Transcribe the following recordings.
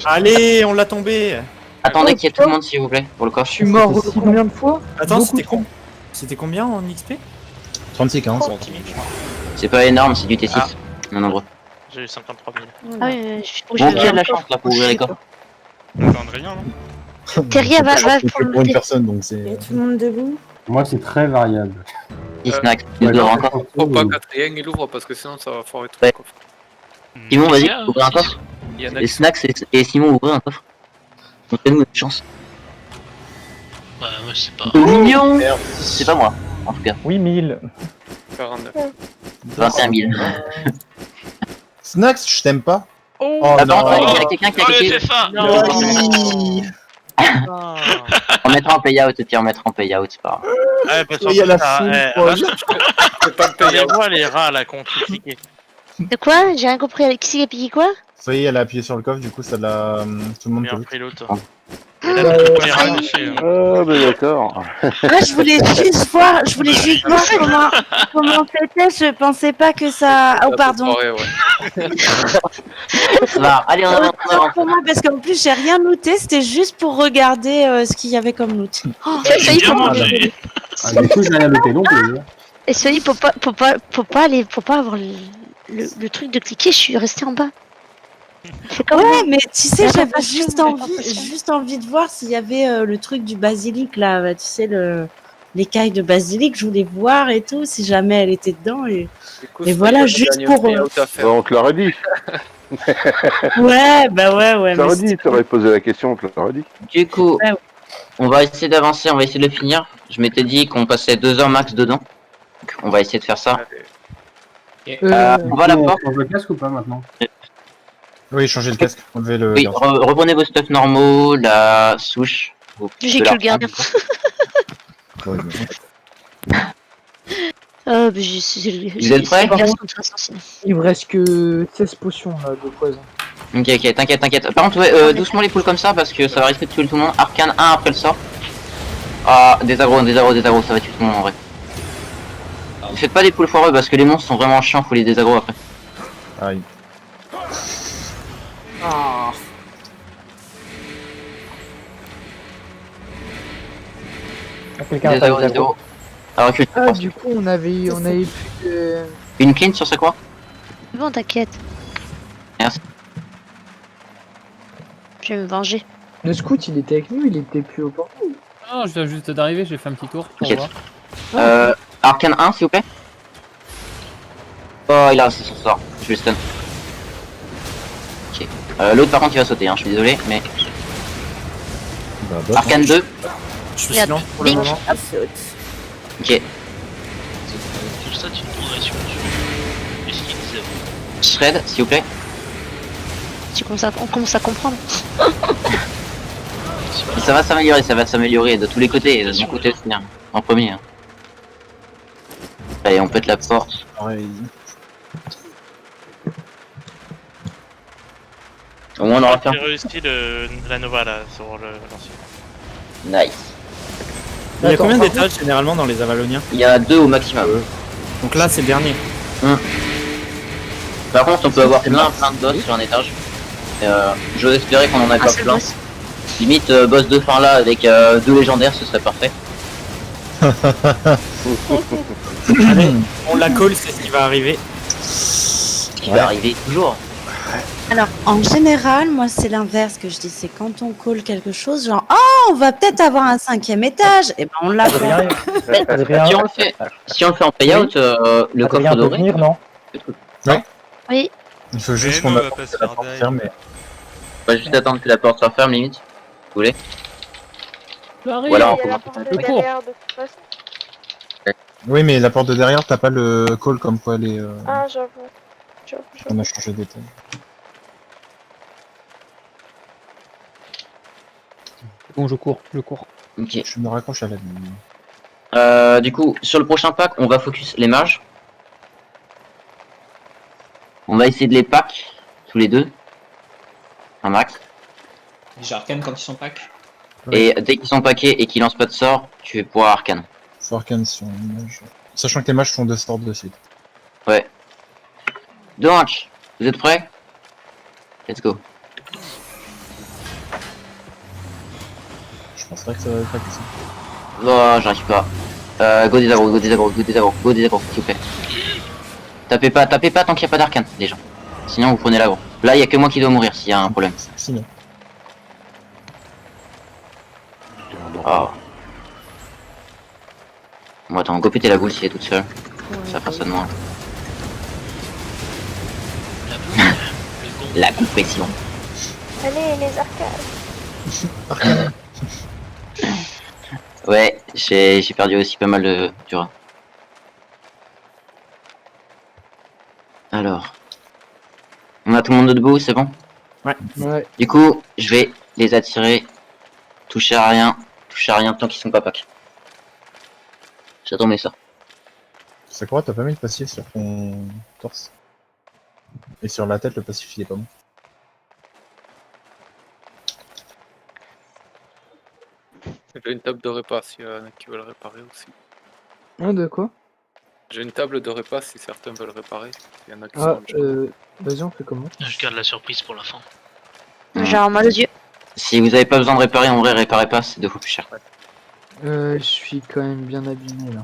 Allez, on l'a tombé. Attendez qu'il y ait tout le monde s'il vous plaît, pour le coffre. Je suis mort combien de fois? Attends, Beaucoup c'était trop. C'était combien en XP? 36 15. C'est pas énorme, c'est du T6. Ah. Non, nombreux. J'ai eu 53 000. Ah oui, Bon, qui a de la chance là pour ouvrir les coffres? Andrien, non? Terria va C'est prendre pour le une thé. personne, donc Il c'est. y a tout le monde debout. Moi, c'est très variable. 10 snacks, il dort encore. Faut pas qu'Adrien il ouvre parce que sinon ça va foirer tout Ouais. le coffre. Simon, vas-y, ouvre un coffre. Il y en a Les snacks et Simon, ouvrez un coffre. Montrez-nous une chance. Bah, moi, c'est pas. Mignon. C'est pas moi, en tout cas. Oui, 1000. 49. 21 000. Snacks, je t'aime pas. Oh, Attends, il y a quelqu'un qui a Oh, le cliqué. FFA On mettra en payout et puis on mettra en payout, c'est pas grave. Ouais, parce Il y a la foule, C'est pas le les payant. rois, les rats là qu'on cliqué. De quoi? J'ai rien compris. Qui s'est piqué quoi? Vous voyez, elle a appuyé sur le coffre, du coup, ça l'a. Tout le monde Mais peut. après l'autre. Ah. Et là, tu peux les ralentir. Ah, bah d'accord. Moi, je voulais juste voir comment c'était. Je pensais pas que ça. Oh, pardon. Ça va, allez, on avance, on avance. Pour moi, parce qu'en plus, j'ai rien noté. C'était juste pour regarder ce qu'il y avait comme loot. Oh, Ça y est, Bien faut pas. mangé. Ah, du coup, j'ai rien noté non plus. hein. Et celui faut pas avoir le truc de cliquer. Je suis restée en bas. C'est quand ouais, mais tu sais, Attends, j'avais attention, juste envie de voir s'il y avait le truc du basilic là. Bah, tu sais, l'écaille de basilic, je voulais voir et tout, si jamais elle était dedans. Et voilà, juste pour. Bon, on te l'aurait dit. Ouais, bah ouais. On te mais l'aurait dit, c'était- tu aurais posé la question, on te l'aurait dit. Du coup, Ouais. on va essayer d'avancer, on va essayer de le finir. Je m'étais dit qu'on passait 2 heures max dedans. Donc, on va essayer de faire ça. On va à la porte. On le casque ou pas maintenant? Oui, changez le casque. Enlevez le. Oui, reprenez vos stuff normaux, la souche. J'ai que le gardien. Ouais, Vous Vous êtes prêts? Il me reste que 16 potions là, de poison. Ok, t'inquiète. Par contre, ouais, doucement les poules comme ça parce que ça va risquer de tuer tout le monde. Arcane 1 après le sort. Ah, des agros, ça va tuer tout le monde en vrai. Faites pas des poules foireux parce que les monstres sont vraiment chiants, faut les désagro après. Aïe. Quelqu'un a Désagro, pas désagro. Ah, recule. Ah, du coup, on avait plus de... Une clean sur ce quoi? Bon, t'inquiète. Merci. Je vais me venger. Le scout, il était avec nous, il était plus au port. Non, je viens juste d'arriver, j'ai fait un petit tour pour Ok. voir. Arcane 1 s'il vous plaît. Oh, il a resté son sort. Je vais le stun. Ok. L'autre par contre il va sauter, hein, je suis désolé, mais. Bah, Arcane 2. Je suis Regarde, silent pour le Link. moment. Ok. Tout ça, tu une progression du skill 0. Shred s'il vous plaît. On commence à comprendre. Ça va s'améliorer de tous les côtés, et de mon côté c'est bien. En premier. Hein. Allez, on pète la porte. pareil. Au moins on aura fait J'ai réussi la Nova là sur l'ancien. Nice. Il y a D'accord, combien par d'étages généralement dans les Avaloniens? Il y a 2 au maximum. Donc là, c'est le dernier. Par contre on peut avoir plein de boss sur un étage. J'ose espérer qu'on en a Ah, pas c'est le plein. boss. Limite boss de fin là avec 2 légendaires ce serait parfait. Allez, on la colle, c'est ce qui va arriver. Ce qui va arriver toujours. Alors, en général, moi, c'est l'inverse que je dis. C'est quand on call quelque chose, genre, oh, on va peut-être avoir un 5e étage. Et ben, on l'a fait. Adrien, Si on le fait en payout, le coffre Adrien peut doré. venir, non? Oui. Il faut juste qu'on attende que la porte ferme. On va juste attendre que la porte soit ferme limite. Vous voulez? J'arrive. Ou alors, Il y a la porte de derrière, Oui, mais la porte de derrière, t'as pas le call comme quoi elle est. Ah, j'avoue. On a changé d'étage. Bon, je cours. Ok. Je me raccroche à la ligne. Du coup, sur le prochain pack, on va focus les mages. On va essayer de les pack tous les deux. Un max. Déjà arcane quand ils sont pack. Et dès qu'ils sont packés et qu'ils lancent pas de sort, tu vas pouvoir arcane. Faut arcane sur une image. Sachant que les mages font 2 sorts de suite. Ouais. Donc, vous êtes prêts? Let's go. penserais que ça va être accessible. Oh, j'arrive pas. Go des agros, go des agros, go des agros, go des agros, s'il vous plaît. Tapez pas tant qu'il n'y a pas d'arcane, les gens. Sinon vous prenez l'agro. Là, il y a que moi qui dois mourir s'il y a un problème. Sinon. Oh. Bon, attends, go péter la boule si elle est toute seule. Ça fera ça de moi. La compression. Allez, les arcades. Ouais, j'ai perdu aussi pas mal de dura. Alors. On a tout le monde debout, c'est bon? Ouais. Du coup, je vais les attirer. Toucher à rien tant qu'ils sont pas pack. J'attends mes sorts. Sakura, t'as pas mis le passif sur ton torse. Et sur la tête, le passif il est pas bon. J'ai une table de repas si y en a qui veulent réparer aussi. Ah, de quoi? J'ai une table de repas si certains veulent réparer. Il y en a qui Ah, sont vas-y, on fait comment? Je garde la surprise pour la fin. Genre mal aux yeux. Si vous avez pas besoin de réparer, en vrai, réparez pas, c'est 2 fois plus cher. Je suis quand même bien abîmé là.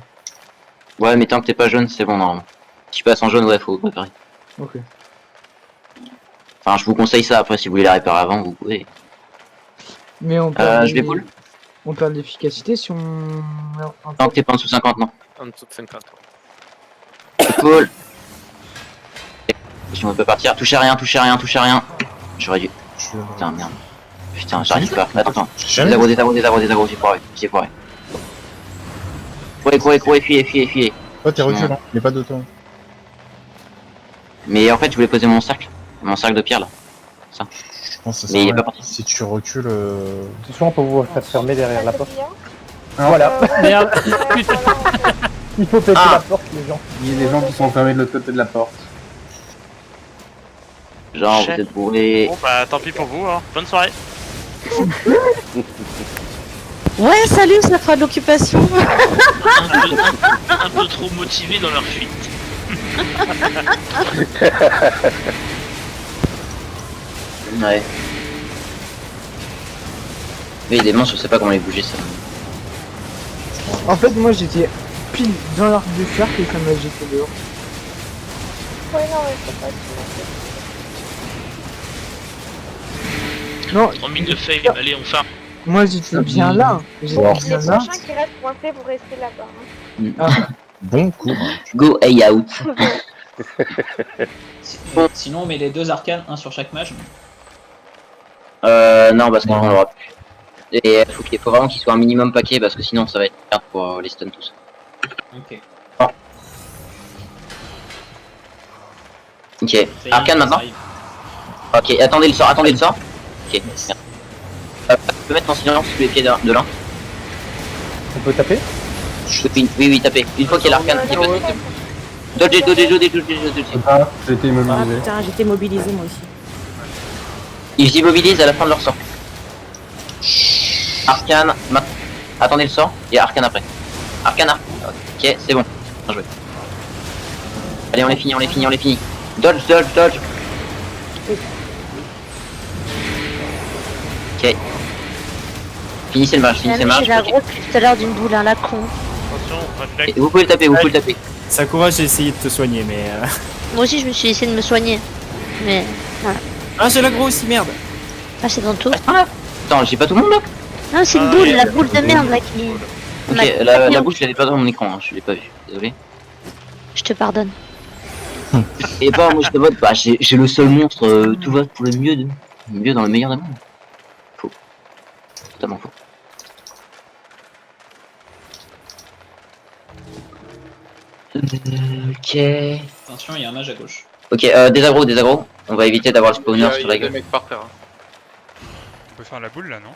Ouais, mais tant que t'es pas jaune, c'est bon normalement. Si tu passes en jaune, ouais, faut réparer. Ok. Enfin, je vous conseille ça, après, si vous voulez la réparer avant, vous pouvez. Mais on perd, Je vais pull. on perd de l'efficacité si on... Tant que t'es pas en dessous de 50, non. en dessous de 50. Pull. Si on peut partir, touchez à rien. J'aurais dû. Putain, merde. Putain, j'arrive pas. Attends. Des agros, j'ai foiré. Courez, fuyez. Oh, t'es reculant, il n'y a pas d'auto. Mais en fait, je voulais poser mon cercle de pierre là. Ça. Je pense que ça Mais il est sert à pas rien. parti. Si tu recules. C'est souvent pour vous faire fermer derrière la porte. Ah, Voilà. Merde. Il faut péter Ah. la porte, les gens. Il y a des gens qui sont enfermés de l'autre côté de la porte. Genre, Chef. vous êtes bourrés. Bon bah tant pis pour vous, hein. Bonne soirée. Ouais, salut, ça fera de l'occupation. Un peu trop motivés dans leur fuite. Ouais. Mais les manches, je sais pas comment les bouger ça. En fait, moi j'étais pile dans l'arc du cercle et ça m'a jeté dehors. Ouais, non, mais c'est pas tout. Non, 3 minutes de fail, allez on farm. moi j'étais bien là. J'étais Bon. bien Les là. prochains qui restent coincés, vous restez là-bas. Hein. Bon cours. Go A out. Sinon, on met les 2 arcanes, un sur chaque mage. Non, parce qu'on l'aura plus. Et faut vraiment qu'il soit un minimum paquet parce que sinon ça va être merde pour les stuns tous. Ok. Ok, Ça y est, arcane ça maintenant. arrive. Ok, attendez le sort. Ok, merde. Tu peux mettre en silence sous les pieds de l'un. On peut taper? Oui, tapez. Une fois qu'il y a l'arcane qui est passé, c'est bon. Dodge. J'ai été Ah immobilisé. putain, j'étais mobilisé moi aussi. Ils s'immobilisent à la fin de leur sort. Arcane, attendez le sort, il y a arcane après. Arcane. Ok, c'est bon. Bien joué. Allez, on les finit. Dodge. Ok. Finissez le match. J'ai la grosse tout à l'heure d'une boule, hein, la con. Attention, réflexe. Et vous pouvez le taper. Sakura, j'ai essayé de te soigner, mais. Moi aussi, je me suis essayé de me soigner. Mais voilà. Ah, j'ai l'agro aussi, merde! Ah, c'est dans tout. Attends, j'ai pas tout le monde là. Non, c'est une boule, la boule de merde là qui. Ok, la bouche, je l'avais pas dans mon écran, hein. Je l'ai pas vu. Désolé. Je te pardonne. Et bah, moi je te vote, bah, j'ai le seul monstre, tout va pour le mieux dans le meilleur des mondes. Faux. Totalement faux. Ok. Attention, il y a un mage à gauche. Ok, des agros. On va éviter d'avoir le spawner sur la Il y a gueule. des mecs par terre. Hein. On peut faire la boule là, non?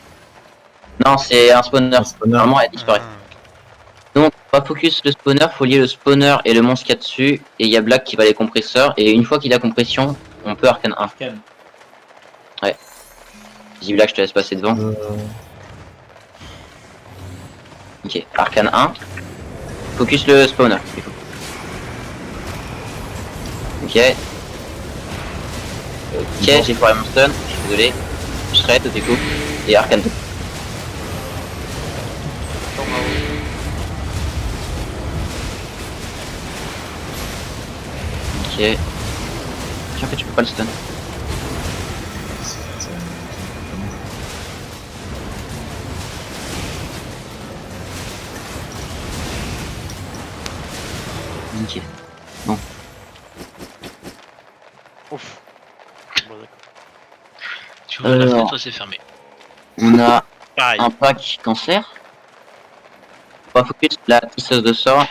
Non, c'est un spawner. Normalement, elle disparaît. Ah, Donc, on va focus le spawner, faut lier le spawner et le monstre qu'il y a dessus. Et il y a Black qui va les compresseurs. Et une fois qu'il a compression, on peut arcane 1. Arcane. Dis Black, je te laisse passer devant. Ok, arcane 1. Focus le spawner. Ok. Ok, j'ai foiré mon stun. Je suis désolé. Shred, du coup. Et arcane 2. Ok. En fait, tu peux pas le stun. Nickel. Bon. Ouf. Tu ouvres la fenêtre, c'est fermé. On a Pareil. un pack cancer. On va focus la tisseuse de sort.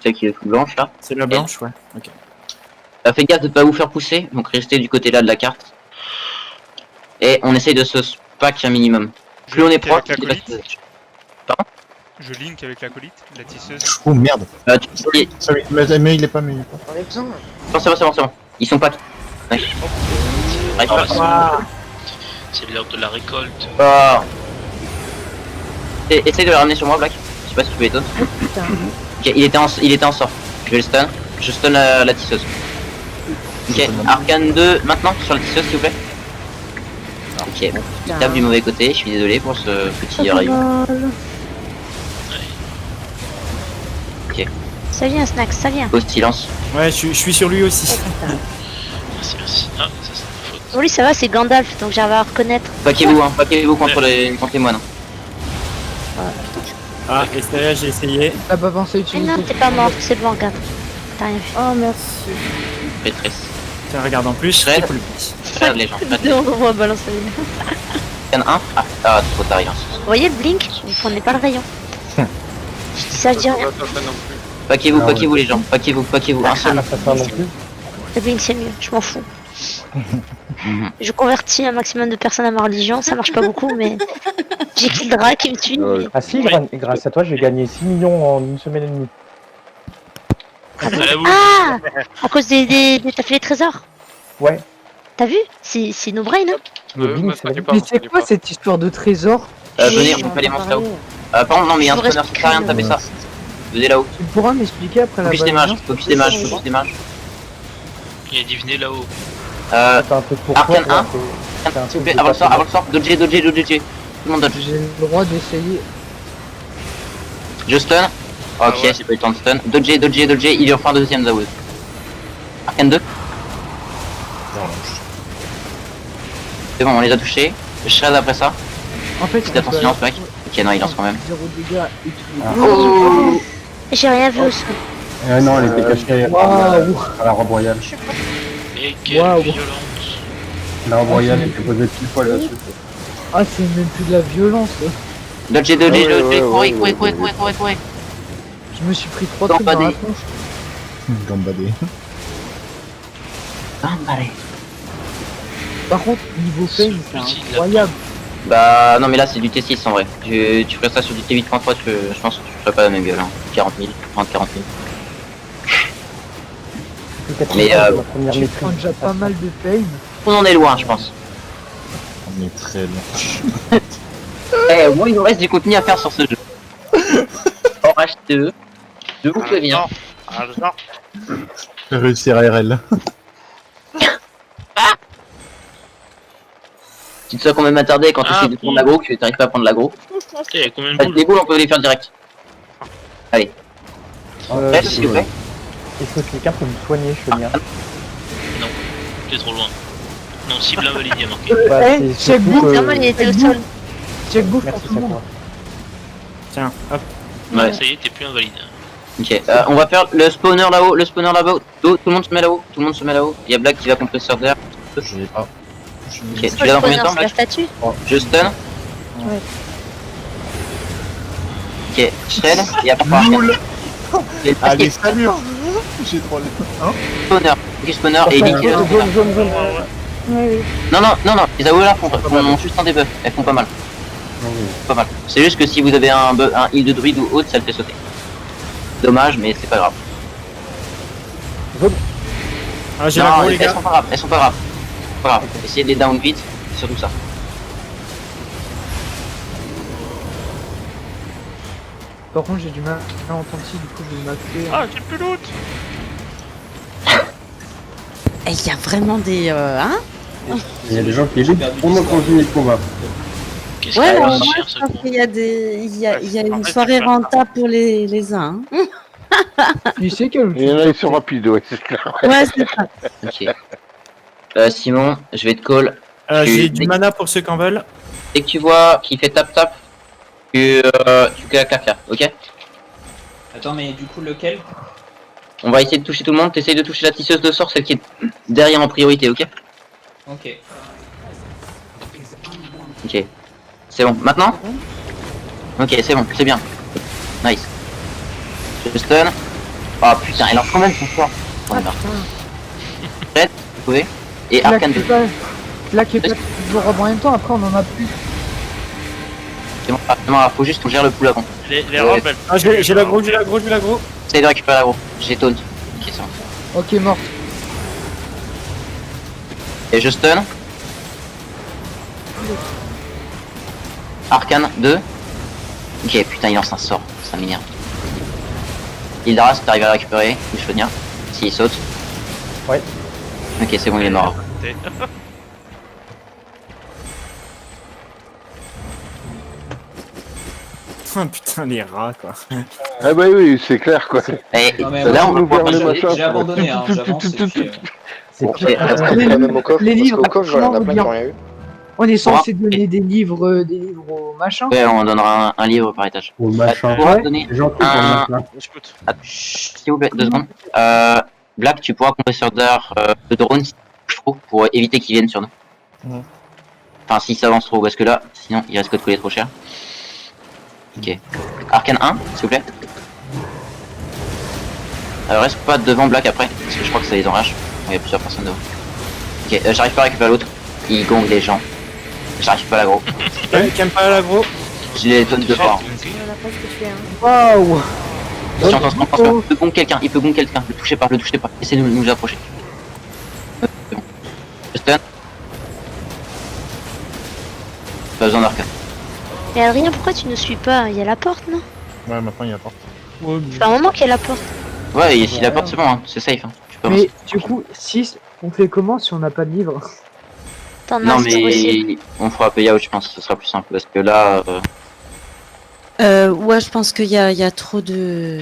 Celle qui est toute blanche là. C'est la blanche, ouais. Ok. Faites gaffe de pas vous faire pousser, donc restez du côté là de la carte. Et on essaye de se pack un minimum. Plus on est proche, avec la plus colite. Pardon. Je link avec la colite, la tisseuse. Oh merde. Sorry, mais il est pas, mais il est pas. c'est bon. Ils sont pas. Nice. C'est l'heure de la récolte. Ah. Essaye de le ramener sur moi, Black. Je sais pas si tu peux étonner. Ok, il était en sort. Je vais le stun. Je stun la tisseuse. Ok, Arcane 2 maintenant sur la tisseuse s'il vous plaît. Ok, il tape du mauvais côté, je suis désolé pour ce petit rayon. Ok. Ça vient, Snack, ça vient. Au silence. Ouais, je suis sur lui aussi. Merci. Ah, ça c'est ma faute. Pour lui, ça va, c'est Gandalf, donc j'arrive à reconnaître. Paquez-vous contre les moines. Ah, Esteria, j'ai essayé. T'as pas pensé Mais utiliser. non, t'es pas mort, c'est bon, regarde. T'as rien vu. Oh, merci. Prêtresse. Tiens, regarde en plus, Shred. c'est plus. Shred les gens. On va balancer. Arcane 1. Ah, trop tard, il en Vous voyez le blink? Vous prenez pas le rayon. Je dis ça, je dis rien. Paquez-vous les gens. Paquez-vous. Un seul. Le blink, c'est mieux, je m'en fous. Je convertis un maximum de personnes à ma religion, ça marche pas beaucoup, mais j'ai Kildra qui me tue. Mais... Ah si, grâce à toi, j'ai gagné 6 millions en une semaine et demie. Ah, à cause t'as fait les trésors. Ouais. T'as vu? C'est no brain, hein? Mais c'est quoi cette histoire de trésor? Venez, on fait les monstres là-haut. Pardon, non, mais il y a un spawner, ça sert à rien de taper ça. Venez là-haut. Tu pourras m'expliquer après la Focus des mages, focus des mages. Il y a dit venez là-haut. Arcane 1. S'il vous plaît, avant le sort, dodger. Tout le monde dodge. J'ai le droit d'essayer. Je stun. Ok, j'ai pas eu le temps de stun. Dodger, il est en fin deuxième Zawood. Arcane 2. C'est bon, on les a touchés. Je shred après ça. En fait, Faites attention, ce mec. Ok, non, il lance quand même. 0 dégâts et tout. Oh, j'ai rien vu au sol. Non, elle était cachée à la robe royale. Et quelle violence. La robe royale était posée pile poil là-dessus. Ah, c'est même plus de la violence. Dodger, courez. Je me suis pris 3 trucs dans la tronche. Gambadé. Par contre, niveau fame, c'est incroyable. Bah non mais là c'est du T6 en vrai. Tu ferais ça sur du T8.3, je pense que tu ferais pas la même gueule. Hein. 40 000, 30-40 000. Mais tu prends déjà pas mal de fame. On en est loin je pense. On est très loin. Eh, moi il nous reste du contenu à faire sur ce jeu. Orage 2. De où tu viens? Réussir RL. Tu te sais combien m'attarder quand tu essaies de prendre l'aggro, que tu n'arrives pas à prendre l'aggro. Il y a combien de boules? Les boules on peut les faire direct. Allez. Reste s'il vous plaît. Est-ce que quelqu'un peut me soigner, Chemia? Non, t'es trop loin. Non, cible invalide, il y a marqué. Check bouffe, il était au sol. Check bouffe Merci, pour tout le monde. Tiens, hop. Ouais, ça y est, t'es plus invalide. Ok, on va faire le spawner là-haut, tout le monde se met là-haut, Il y a Black qui va compresseur d'air. J'ai pas. Ok, tu l'as dans combien de temps, Black? Je stun. Ouais. Ok, Shred, et après Arcane. Allez, salut. J'ai trop le Spawner, et Lick. Non, les AOE là font juste un debuff, elles font pas mal. C'est juste que si vous avez un heal de druide ou autre, ça le fait sauter. Dommage, mais c'est pas grave. Ah, j'ai l'aggro, les gars. Elles sont pas graves. Essayez de les down vite, c'est surtout ça. Par contre, j'ai du mal à entendre si, du coup, je vais m'acter. Ah, j'ai plus loot. Et il y a vraiment des... hein? Il y a des gens qui lootent pendant qu'on finit le combat. Ouais, alors moi, je pense qu'il y a des... Il y a une soirée rentable pour les uns. Hein. Tu sais que... Il y en a, ils sont rapides, ouais, c'est clair. Ouais, c'est ça. Ok. Simon, je vais te call. J'ai du mana pour ceux qui en veulent. Dès que tu vois qu'il fait tap-tap, tu claques la pierre, ok? Attends, mais du coup, lequel? On va essayer de toucher tout le monde, t'essayes de toucher la tisseuse de sort, celle qui est derrière en priorité, ok? Ok. Ok. C'est bon, maintenant? Ok, c'est bon, c'est bien. Nice. Je stun. Oh putain, elle lance quand même son sort. Oh, merde. Prête, vous pouvez. Et Arcane 2. Là qui est pas toujours en même temps, après on en a plus. C'est bon, faut juste qu'on gère le pool avant. Les robes, elles... Ah, j'ai l'aggro, j'ai l'aggro. Essaye de récupérer l'aggro. J'ai taunt. Ok, c'est bon. Ok, morte. Et je stun. Arcane 2. Ok, putain, il lance un sort. Ça m'énerve. Hildra, si t'arrives à le récupérer, il faut venir. S'il saute. Ouais. Ok, c'est bon, il est mort. Putain, les rats, quoi. Ah bah oui, c'est clair, quoi. Et Non, mais là, moi, on voit pas j'ai abandonné, hein, j'avance et puis... C'est Les livres, au coffre, comment on a on plein dit, qui ont rien eu. on est censé donner des livres au machin. Ouais, on donnera un livre par étage. Ou le machin. Tu pourras donner C'est gentil pour le un... machin. S'il vous plaît, 2 secondes. Black, tu pourras compresseur d'air de drone, je trouve, pour éviter qu'ils viennent sur nous. Mhm. Enfin, s'il s'avance trop, parce que là, sinon, il risque de coller trop cher. Ok. Arcane 1, s'il vous plaît. Reste pas devant Black après, parce que je crois que ça les enrage. Il y a plusieurs personnes devant. Ok, j'arrive pas à récupérer l'autre. Il gongle les gens. J'arrive pas à l'aggro. Quelqu'un pas l'aggro. Je les donne 2 fois. On a pas ce que tu fais, hein. Waouh. Attention, il peut gongle quelqu'un, Le touchez pas, Essayez de nous approcher. C'est bon. Je stun. Pas besoin d'arcane. Et Adrien, pourquoi tu ne suis pas? Il y a la porte, non? Ouais, maintenant il y a la porte. C'est un moment qu'il y a la porte. Ouais, et si la porte c'est bon, hein. C'est safe. Hein. Tu peux Mais avancer. du coup, 6, on fait comment si on n'a pas de livre? T'en Non as, c'est possible. mais on fera payout, je pense, ce sera plus simple parce que là. Ouais, je pense qu'il y a trop de...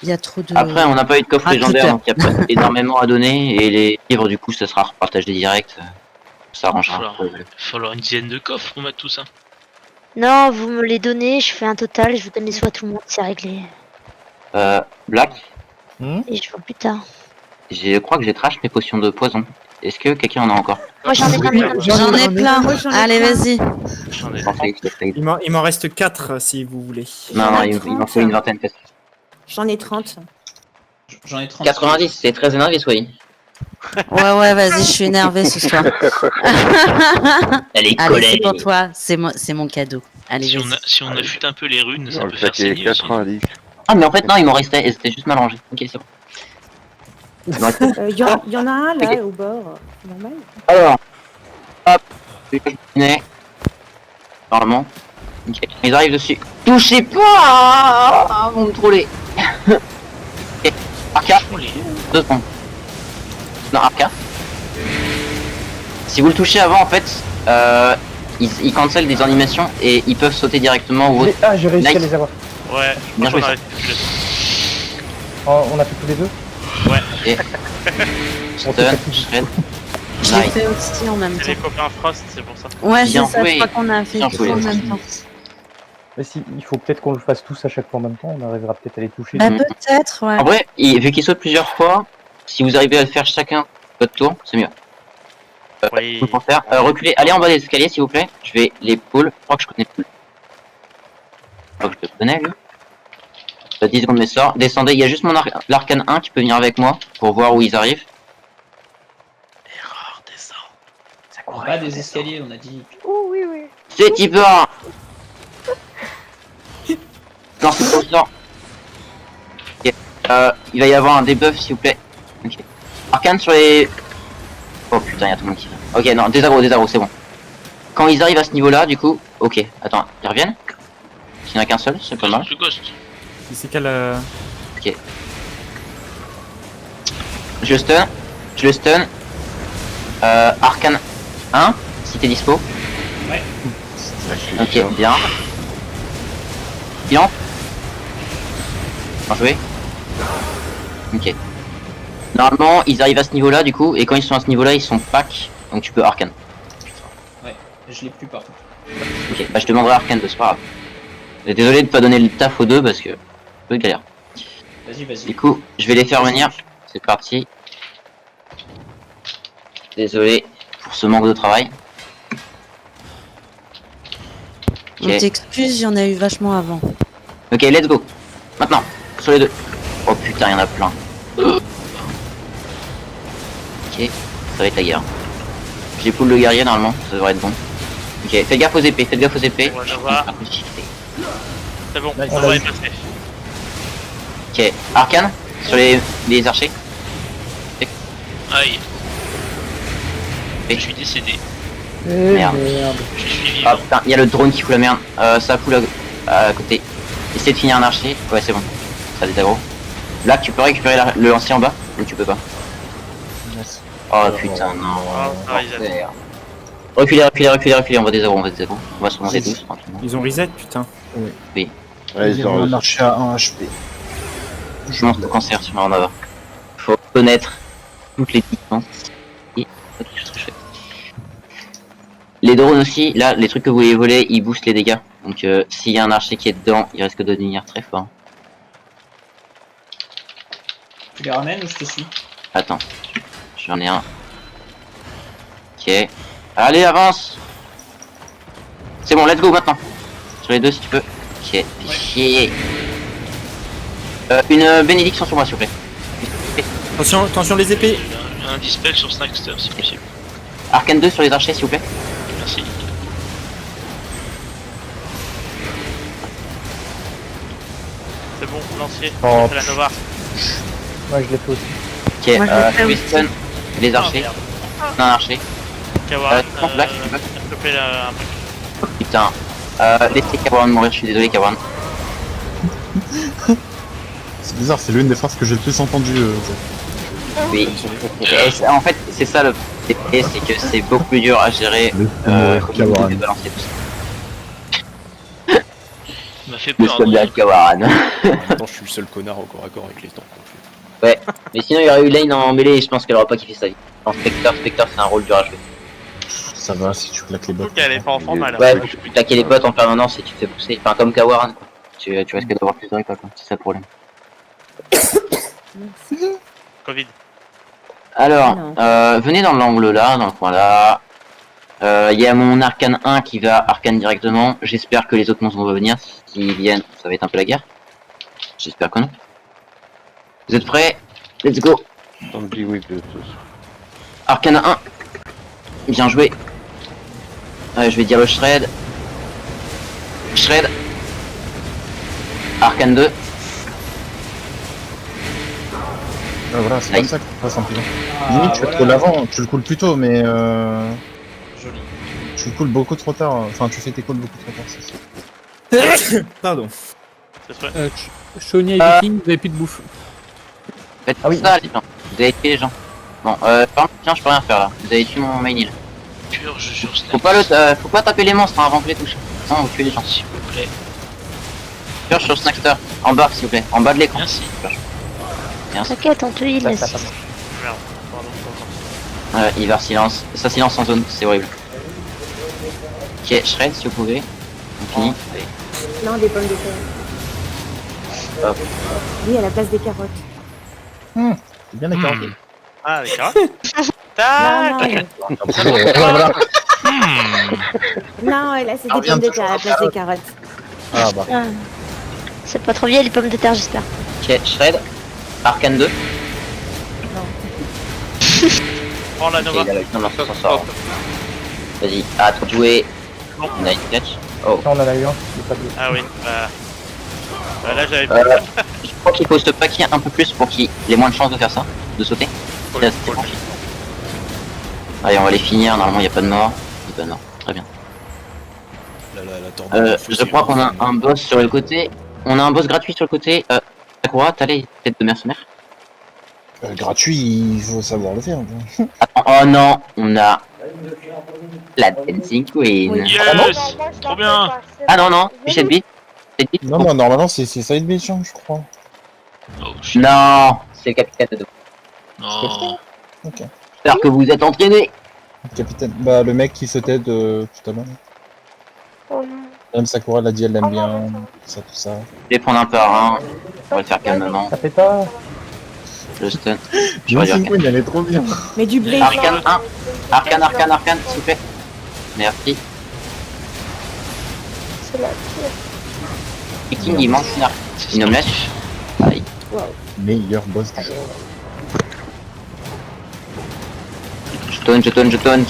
Il y a trop de... Après, on n'a pas eu de coffre Ah, légendaire, Twitter. donc il n'y a pas énormément à donner et les livres du coup, ça sera repartagé direct. Ça arrangera. Il va falloir une dizaine de coffres pour mettre tout ça. Non, vous me les donnez, je fais un total, je vous donne les sous à tout le monde, c'est réglé. Black, Et je vois plus tard. je crois que j'ai trash mes potions de poison. Est-ce que quelqu'un en a encore? Moi j'en ai plein. J'en ai plein. Moi, j'en ai Allez, plein. vas-y. J'en ai... Il m'en reste 4 si vous voulez. Non, il m'en faut une vingtaine peut-être. J'en ai 30. J'en ai 30. 90, c'est très énervé, soyez. Ouais, vas-y, je suis énervée ce soir. Elle est Allez, collée. c'est pour toi, c'est mon cadeau. Allez, Si vas-y. on affûte un peu les runes, ça Non, peut le faire sac est saigner aussi. 90. Ah, mais en fait, non, il m'en restait, et c'était juste mal rangé. Ok, c'est bon. Il m'en restait- Il y en a un là, au bord. C'est normal. Alors, hop, je vais normalement. Ok, ils arrivent dessus. Touchez pas, vont me troller. Ok, Arca, 2 secondes. Non, Arca. Si vous le touchez avant, en fait, ils cancellent des animations et ils peuvent sauter directement ou autre. Ah, j'ai réussi Nice. à les avoir. Ouais, Bien joué, on ça. arrête. Oh, on a fait tous les deux. Ouais. Et... Stun, shred. Je l'ai Nice. fait aussi en même C'est temps. les copains Frost, c'est pour ça. Ouais, c'est Bien ça, je joué. crois qu'on a fait Bien tout joué. en même temps. Mais si, il faut peut-être qu'on le fasse tous à chaque fois en même temps, on arrivera peut-être à les toucher. Bah, peut-être, ouais. En vrai, vu qu'ils sautent plusieurs fois, si vous arrivez à le faire chacun votre tour, c'est mieux. Oui. Faut faire. Reculez, allez en bas des escaliers s'il vous plaît. Je vais les pull. Je crois que je connais plus. Je crois que je le connais lui. 10 secondes mes sorts. Descendez, il y a juste mon l'arcane 1 qui peut venir avec moi pour voir où ils arrivent. Erreur, descend. En bas des escaliers, on a dit. Oh oui, oui. C'est type 1. Non, c'est trop sort. Ok. Il va y avoir un debuff s'il vous plaît. Ok. Arcane sur les... Oh putain, il y a tout le monde qui vient. Ok, non, désagro, c'est bon. Quand ils arrivent à ce niveau-là, du coup... Ok, attends, ils reviennent? S'il n'y en a qu'un seul, c'est pas mal. Le ghost. C'est quel... Ok. Je le stun. Arcane 1, si t'es dispo. Ouais. Ok, bien. Bien. Bien joué. Ok. Normalement, ils arrivent à ce niveau-là, du coup, et quand ils sont à ce niveau-là, ils sont pack, donc tu peux arcane. Ouais, je l'ai plus par contre. Ok, bah je te demanderai arcane 2, c'est pas grave. Et désolé de pas donner le taf aux deux parce que c'est un peu galère. Vas-y, vas-y. Du coup, je vais les faire venir. C'est parti. Désolé pour ce manque de travail. On t'excuse, il y en a eu vachement avant. Ok, let's go. Maintenant, sur les deux. Oh putain, il y en a plein. Ok, ça va être la guerre. J'ai pull le guerrier normalement, ça devrait être bon. Ok, faites gaffe aux épées, faites gaffe aux épées. Ouais, Nova. C'est bon, Nice. Nova est passé. Ok, arcane sur les archers. Aïe. Et Je suis décédé. Merde. Je suis vivant. Ah putain, il y a le drone qui fout la merde. Ça fout à côté. Essayez de finir un archer. Ouais, c'est bon. Ça désaggro. Là, tu peux récupérer le lancer en bas ou tu peux pas? Nice. Oh putain, non. Ah, reset. Reculez, on va désaggro, on va se remonter tous tranquillement. Ils ont reset, putain. Oui. Ouais, Il y a un archer à 1 HP. Je lance le cancer sur ma Nova. Faut connaître toutes les distances. Et quelque chose que je fais. Les drones aussi, là, les trucs que vous voulez voler, ils boostent les dégâts. Donc s'il y a un archer qui est dedans, il risque de devenir très fort. Tu les ramènes ou je te suis? Attends, j'en ai un. Ok. Allez, avance. C'est bon, let's go maintenant. Sur les deux si tu peux. Ok, chier. Une bénédiction sur moi s'il vous plaît. Attention les épées. Un dispel sur Snackster si possible. Arcane 2 sur les archers s'il vous plaît. Merci. C'est bon, lancier. Oh. C'est la Nova. Moi je l'ai fait aussi. Ok, Moi, je le fais Winston, les archers. Non, un archer. Kawaran, non, Black, tu peux. s'il te plaît, un truc. Putain. Laissez Kawaran mourir, je suis désolé Kawaran. C'est bizarre, c'est l'une des phrases que j'ai le plus entendues. Oui. En fait, c'est ça le et c'est que c'est beaucoup plus dur à gérer Kawaran. balancer tout ça. Il m'a fait peur. Laisse-moi bien Kawaran. Maintenant, je suis le seul connard au corps à corps avec les tanks. Ouais, mais sinon il y aurait eu Lane en mêlée et je pense qu'elle aurait pas kiffé sa vie. En Spectre c'est un rôle dur à jouer. Ça va si tu claques les bottes. Surtout qu'elle est pas en forme mal. Ouais, tu peux claquer les bottes en permanence et tu te fais pousser. Enfin, comme Kawaran quoi. Tu risques d'avoir plus de récolte, quoi. C'est ça le problème. Covid. Alors, venez dans l'angle là, dans le coin là. Il y a mon arcane 1 qui va arcane directement. J'espère que les autres monstres vont venir. S'ils viennent, ça va être un peu la guerre. J'espère que non. Vous êtes prêts? Let's go. Arcane 1. Bien joué. Je vais dire le shred. Shred. Arcane 2. Voilà, c'est comme ça que tu passes en plus. Limite, tu vas trop l'avant, tu le coules plus tôt, mais Joli. tu le coules beaucoup trop tard. Enfin, tu fais tes calls beaucoup trop tard, c'est ça. Pardon. Shonia et Viking, vous avez plus de bouffe. Faites ça les gens. Vous avez tué les gens. Bon, par contre, tiens, je peux rien faire là. Vous avez tué mon main heal. Purge sur Faut pas taper les monstres avant que les touche. Non, vous tuez les gens. s'il vous plaît. Purge sur Snackster. En bas, s'il vous plaît. En bas de l'écran. Merci. T'inquiète, on te heal. Merde. Pardon. Hiver silence. Ça silence en zone, c'est horrible. Ok, shred si vous pouvez. On finit. Allez. Non, des pommes de terre. Hop. Oui, à la place des carottes. C'est bien les carottes. Ah, les carottes. Non, Tac. Voilà. non, là, c'est des pommes de terre à la place des carottes. Ah bah. Ah. C'est pas trop vieille les pommes de terre, j'espère. Ok, shred. Arcane 2. Prends la Nova. Ok, il a non, ça s'en sort. Vas-y, à toi de jouer. Bon. Nice catch. Oh. Ça on en a eu un, il est pas bleu. Ah oui, bah là j'avais Je crois qu'il faut se paquer un peu plus pour qu'il ait moins de chances de faire ça, de sauter. Là, c'était tranquille. Allez, on va les finir, normalement il n'y a pas de mort. Il n'y a pas de mort, très bien. Je crois qu'on a un boss sur le côté. On a un boss gratuit sur le côté. Sakura, t'as les têtes de mercenaires? Gratuit, il faut savoir le faire. Attends, oh non, on a la Dancing Queen. Yes. Trop bien. Ah non, non, Pichette B. Non, non, normalement c'est side mission, je crois. Oh shit. Non, c'est le capitaine de dos. Non. Ok. J'espère que vous êtes entraîné. Capitaine, bah le mec qui sautait de tout à l'heure. Oh non. Même Sakura l'a dit, elle l'aime bien, tout ça. Je vais prendre un par un. On va le faire calmement. Ça fait pas. Le stun. Dancing Queen, elle est trop bien. Mais du blé. Arcane 1. Arcane, s'il vous plaît. Merci. C'est la pire. Viking, il mange une omelette. Aïe. Meilleur boss du jeu. Je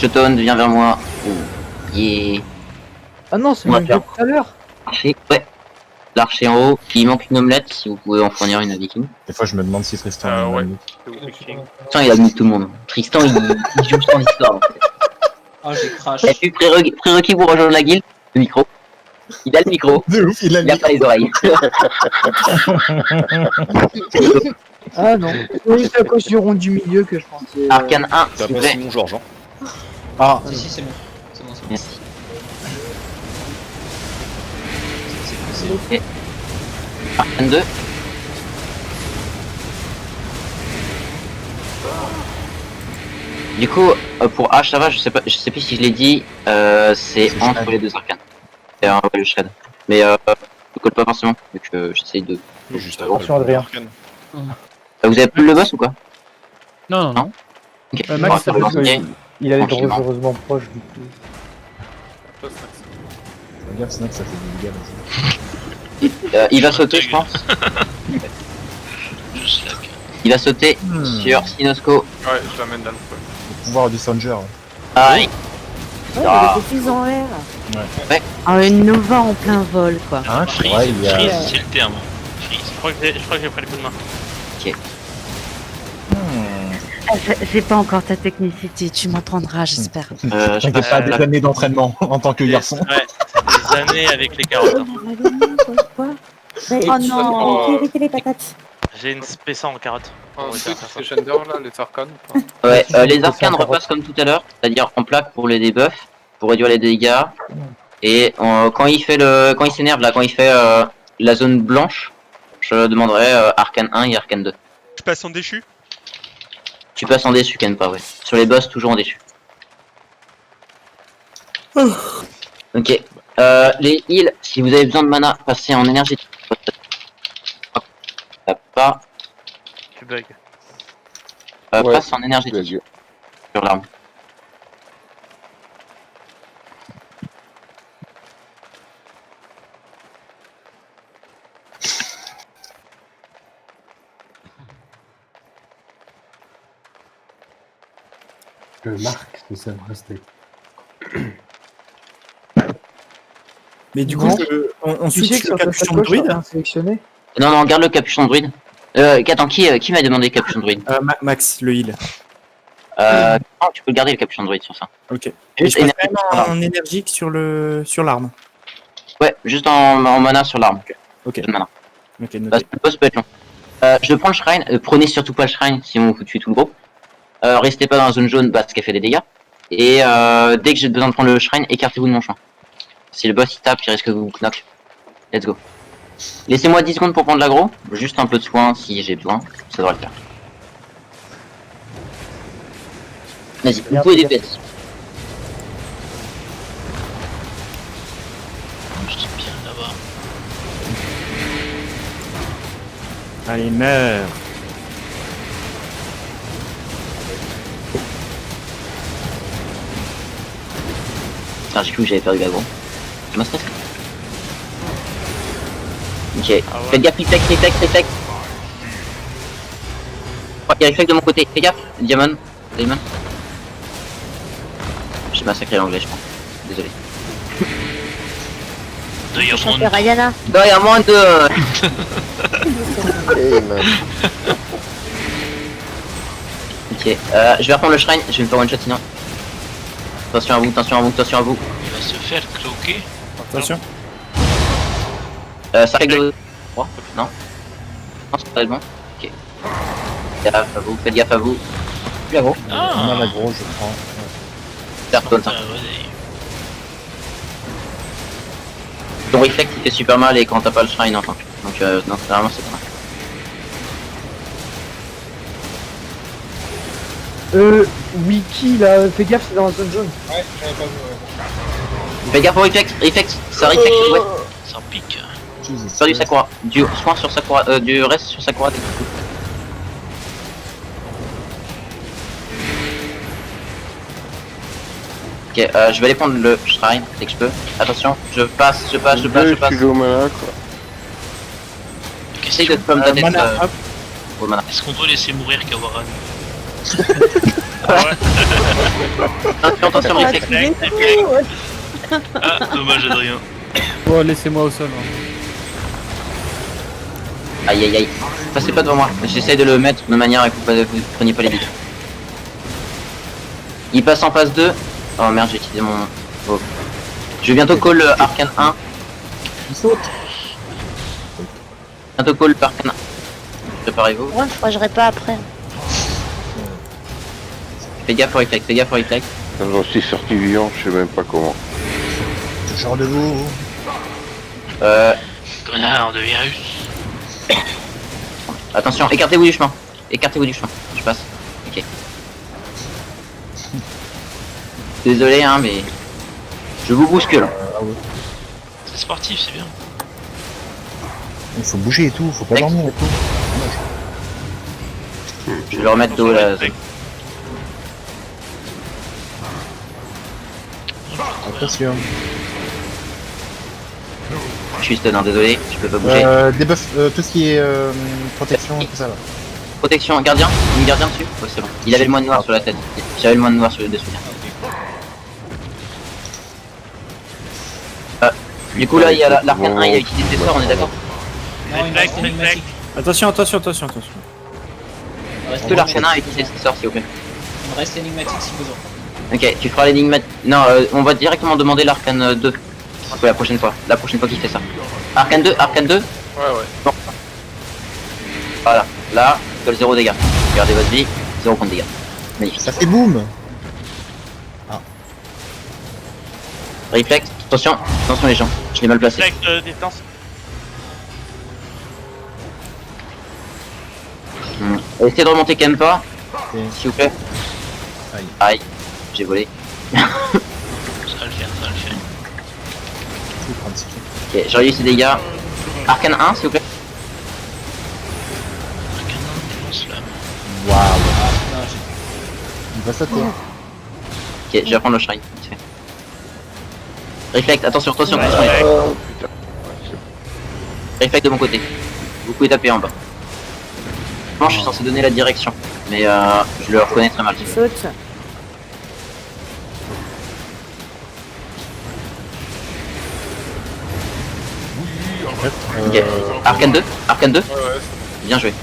tourne, viens vers moi. Yeah. Ah non, c'est On va le jeu faire. tout à l'heure. L'archer, ouais. L'archer en haut. Il manque une omelette, si vous pouvez en fournir une à Viking. Des fois, je me demande si Tristan a ouais. une Tristan, il a mis tout le monde. Tristan, il joue son histoire. En fait. Ah, j'ai crash. Il a plus prérequis pour rejoindre la guilde. Le micro. Il a le micro. De ouf, il a pas les oreilles. Ah non, oui, c'est à cause du rond du milieu que je pensais. Arcane 1, T'as s'il vous pas plaît. Simon Georges, hein. Ah, Si, c'est bon. C'est bon, c'est bon. Merci. C'est Ok. Arcane 2. Du coup, pour H, ça va, je sais plus si je l'ai dit, c'est entre les deux arcanes. C'est ouais, le shred. Mais je colle pas forcément, vu que j'essaye de. Juste Attention, Adrien. Vous avez plus le boss ou quoi? Non. Ok. Max, On va ça faire fait lancer. Il allait Tranquillement. dangereusement proche du coup. regarde, sinon ça fait des dégâts. Il va sauter, je pense. Je slack. Il va sauter sur Sinosco. Ouais, je l'amène dans le feu. Le pouvoir du Sanger. Aïe. Ouais, Ah. il était plus en l'air. Ah, une Nova en plein vol, quoi. Hein, Freeze, ouais, il y a... freeze, c'est le terme. Freeze. Je crois que j'ai pris le coup de main. J'ai pas encore ta technicité, tu m'entendras, j'espère. Je T'inquiète passe pas, à des la... années d'entraînement en tant que garçon. Ouais, des années avec les carottes. Quoi? Mais Oh non. Vérité les patates. J'ai une spéciale en carotte. Ensuite, c'est Gender là, les arcanes. Ouais, les arcanes repassent comme tout à l'heure, c'est-à-dire en plaque pour les debuffs, pour réduire les dégâts. Et quand il s'énerve là, quand il fait la zone blanche, je demanderai arcane 1 et arcane 2. Je passe en déchu. Tu passes en déçu, Ken, pas ouais. Sur les boss, toujours en déçu. Ok. Les heals, si vous avez besoin de mana, passez en énergétique. T'as pas. Tu bugs. Passe en énergétique. Sur l'arme. Le marque de ça rester. Mais du Non. coup, on Tu sais switch que le sur ta capuchon de sacoche, druide. t'as un sélectionné. Non, garde le capuchon de druide. Attends, qui m'a demandé le capuchon de druide? Max, le heal. Non, tu peux garder le capuchon de druide sur ça. Ok. Et Juste je passe énergique quand sur même l'arme. en énergique sur l'arme. Ouais, juste en mana sur l'arme. Ok. Pas de mana. Ok, Parce noté. que le boss peut être long. Je prends le shrine, prenez surtout pas le shrine, sinon vous tuez tout le groupe. Restez pas dans la zone jaune parce qu'elle fait des dégâts. Et dès que j'ai besoin de prendre le shrine, écartez-vous de mon chemin. Si le boss il tape, il risque de vous knock. Let's go. Laissez-moi 10 secondes pour prendre l'aggro, juste un peu de soin si j'ai besoin, ça devrait le faire. Vas-y, vous pouvez DPS. J'étais bien là-bas. Allez, meurs. Putain, j'ai cru que j'avais perdu l'aggro. Ça m'a stressé. Ok, faites gaffe, reflex. Oh, il y a reflex de mon côté, fais gaffe, Diamond. J'ai massacré l'anglais, je pense. Désolé. Chanteur Ayana. Diamond Ok, je vais reprendre le shrine, je vais me faire one shot sinon. Attention à vous. Il va se faire cloquer. Attention. Ça règle de... Oh, non, c'est pas bon. Ok. Faites gaffe à vous. Plus aggro. On a Ah, l'aggro, je prends. Personne ça. ouais. Ton reflex il fait super mal et quand t'as pas le shrine en tant que. Donc non, normalement c'est pas mal. Wiki là, fais gaffe, c'est dans la zone jaune. Ouais, j'avais pas vu, ouais. Fais gaffe au réflexe, ça réflexe, ouais. Ça pique. Sur du Sakura, du soin sur Sakura, du reste sur Sakura. Ok, je vais aller prendre le shrine dès que je peux. Attention, je passe. Essaye de spam ta tête. Au mana. Est-ce qu'on doit laisser mourir Kawaran? Attention, réflexe. Ah, dommage Adrien. Oh, laissez-moi au sol. Aïe aïe aïe. Passez pas devant moi. J'essaye de le mettre de manière à que vous preniez pas les dégâts. Il passe en phase 2. Oh merde, j'ai utilisé mon... Oh. Je vais bientôt call Arcane 1. Il saute. Bientôt call Arcane 1. Préparez-vous. Ouais, je croiserai pas après. Fais gaffe au réflexe, J'en suis sorti vivant, je sais même pas comment. Genre de vous. Connard de virus. Attention, écartez-vous du chemin. Je passe. Ok. Désolé hein, mais... Je vous bouscule. C'est sportif, c'est bien. Il faut bouger et tout, faut pas dormir et tout. Je vais le remettre d'eau là. Attention. Je suis stun, hein, désolé, je peux pas bouger. Debuff, tout ce qui est protection et tout ça là. Protection, gardien, une gardien dessus. Ouais, c'est bon. Il avait le moine noir sur la tête. J'avais le moine noir sur le dessus. Du coup là, il y a l'arcane 1, il a utilisé ses sorts, on est d'accord? Attention. Est-ce que l'arcane 1 a utilisé ses sorts s'il vous plaît? Il me reste énigmatique si besoin. Ok, tu feras l'énigmatique. Non, on va directement demander l'arcane 2. Ouais, la prochaine fois qu'il fait ça. Arcane 2. Ouais. Bon. Voilà, là, col 0 dégâts. Regardez votre vie, 0 points de dégâts. Magnifique. Ça fait boum. Réflexe, attention les gens, je l'ai mal placé. Réflexe de distance. Essayez de remonter quand même pas, s'il vous plaît. Aïe, j'ai volé. Ça va le faire. Ok, j'ai réussi les dégâts. Arcane 1, s'il vous plaît. Arcane 1, lance-flamme. Waouh. Il va sauter. Ok, je vais prendre le shrine. Réflexe, attention. Réflexe de mon côté. Vous pouvez taper en bas. Non, je suis censé donner la direction, mais je le reconnais très mal. Saute. Ok, Arcane 2. Bien joué.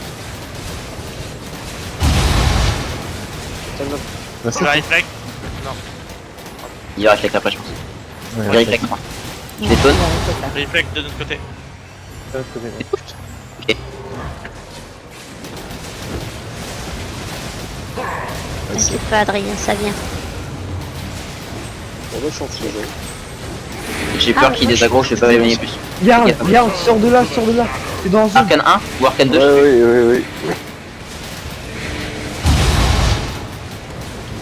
Réflexe. Il va réflexe après, je pense. Ouais, Réflexe 3. Je détonne. Réflexe de notre côté. Ok. T'inquiète pas, Adrien, ça vient. J'ai peur qu'il désaggro, je vais pas éloigner plus. Viens, sors de là. C'est dans la zone. Arcane 1 ou Arcane 2? Oui.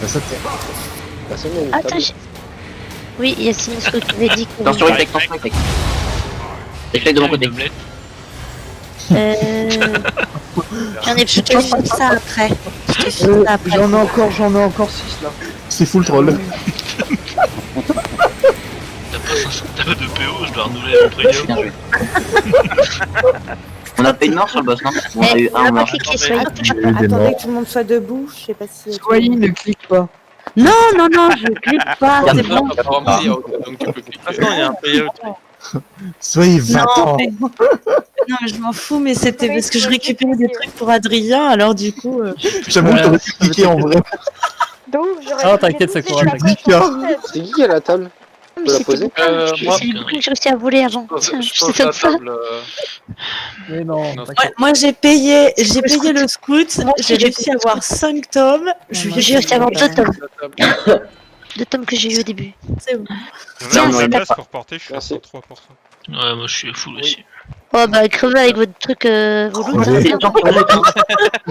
Il va sauter. Attends, oui, il y a Simon ce que tu avais dit. Attention réflexe. Réflexe de mon côté. J'en ai plus Je te file ça après. J'en ai encore 6 là. C'est full troll. T'as pas de PO, je dois renouveler mon premium. Bien joué. On a pas une mort sur le boss, non? On a eu un mort. Attendez que tout le monde soit debout, je sais pas si... Soyez, ne clique pas. Non, je clique pas, c'est bon. T'as pas un payout, donc tu peux cliquer. De toute façon, il y a un payout. Soyez 20 ans. Non, mais je m'en fous, mais c'était parce que je récupérais des trucs pour Adrien, alors du coup... J'avoue que t'aurais pu cliquer en vrai. Donc, Ah, t'inquiète, ça court. C'est qui à la table? Tu peux la poser? Moi, J'ai réussi à voler avant. Je pose la table. Mais non. Moi j'ai payé le scout, j'ai réussi à avoir 5 tomes. J'ai réussi à avoir 2 tomes. 2 tomes que j'ai eu au début. C'est bon. Tiens, c'est place pour porter, je suis à 103%. Ouais, moi je suis full aussi. Oh bah crevez avec votre truc vos loups.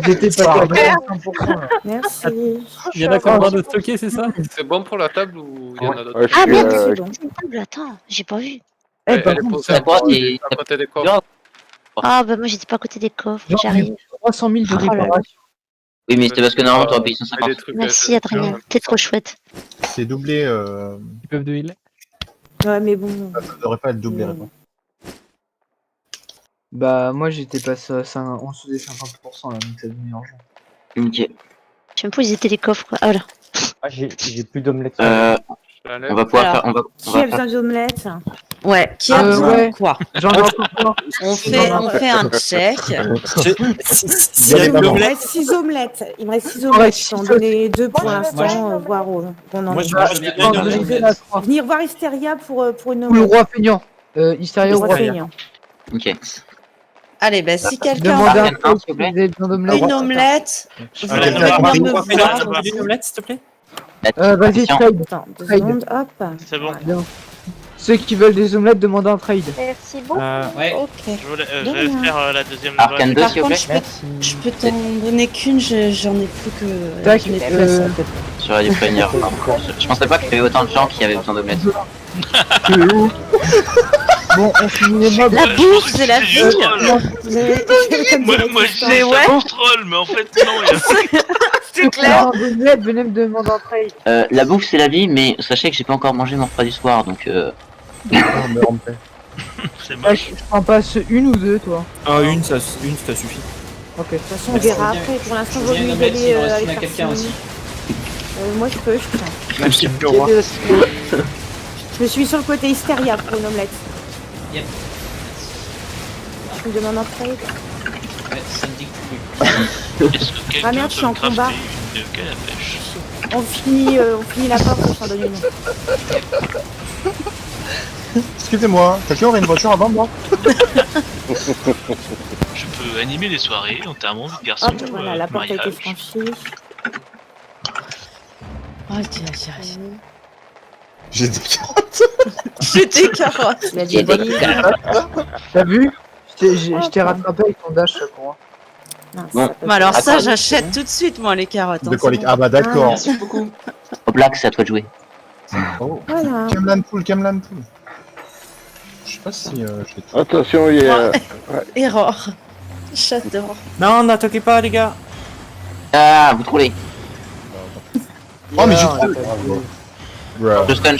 J'étais pas capable à 100% là. Merci. Il y en a combien de stocker, c'est ça? C'est bon pour la table ou il y en a d'autres? Ouais, je Ah suis, merde, c'est bon. c'est une table, attends, j'ai pas vu. Eh, Elle par est contre, posée ça croit et- à côté des coffres. Ah bah moi j'étais pas à côté des coffres, genre, j'arrive. 300 000 de Oh là là. réparation. Oui, mais c'était parce que normalement t'aurais payé Mais 150. des trucs, Merci Adrien, t'es trop chouette. C'est doublé, Ils peuvent de heal. Ouais, mais bon. ça devrait pas être doublé là. Bah, moi j'étais passé en dessous des 50% là, donc ça devenait urgent. Ok. Je sais même pas où ils étaient les coffres quoi. Ah voilà. Ah, j'ai plus d'omelette. On va pouvoir Alors, faire. Qui a besoin d'omelette? Ouais, qui a besoin ouais. de quoi? J'en ai encore plein. On fait un check. Si elle Il me l'omelette, reste 6 omelettes. Il me reste 6 Ouais, omelettes. six Je t'en omelettes. donnais 2 pour Moi, l'instant, voir où on en moi est. je Bah, mange bien j'en une ai omelette. fait la 3. Venir voir Hysteria pour une Ou le omelette. roi feignant. Hysteria ou Le roi roi feignant. feignant. Ok. Allez, bah si quelqu'un Demandez a un Arcane, truc s'il vous plaît. si vous avez besoin d'omelette. une omelette, Allez, venez Noir, venir me on va faire voir. une omelette, s'il te plaît. Vas-y, Attention. trade. Attends, 2 Trade. secondes, hop. C'est bon. Bien. Ceux qui veulent des omelettes, demandez un trade. Merci beaucoup. Ouais. Ok. Je vais faire la deuxième Arcane nouvelle. 2, Par s'il vous contre, plaît. je peux t'en donner qu'une, j'en ai plus que. Tac, j'en ai plus assez. J'aurais dû prévenir. Je pensais pas qu'il y avait autant de gens qui avaient besoin d'omelettes. Bon, on finit les mobs. La bouffe, c'est la vie. Vous avez Moi je dis ouais. ça troll, mais en fait non, il y a... C'est clair. Besoin d'omelettes, venez me demander un trade. La bouffe c'est la vie, mais sachez que j'ai pas encore mangé mon repas du soir, donc c'est Ah, moche. je prends pas une ou deux, toi. Ah, une, ça suffit. Ok. De toute façon, on verra après. Pour l'instant, Je vaut viens mieux de y mettre, aller s'il en reste avec une à quelqu'un parcimonie. aussi. Moi, je peux, je prends. Merci le roi. Je me suis sur le côté Hysteria pour une omelette. Yep. Je me demande un trade. Ouais, ça me dit que tu peux. Est-ce que Ah quelqu'un merde, je suis en peut me combat. crafter une canne à pêche? On finit la porte, je t'en donne une. Excusez-moi, quelqu'un aurait une voiture avant moi? Je peux animer les soirées, enterrement de garçon, Hop, voilà, la porte a été mariage. franchie. Oh, tiens. J'ai des carottes. J'ai des carottes. Il a dit des T'as vu? Je t'ai rattrapé avec ton dash, je crois. Non, Bon. ça peut Bon, alors pas. ça, j'achète tout de suite, moi, les carottes. De quoi les... Ah bah d'accord. Merci beaucoup. au black c'est à toi de jouer. Oh. Voilà. Camelan Pool. Je sais pas si je l'ai trouvé. Attention, il y a... Error. J'adore. Non, n'attaquez pas, les gars. Ah, vous trollez. Oh mais j'ai Ouais, trouvé. Bro. Je stun.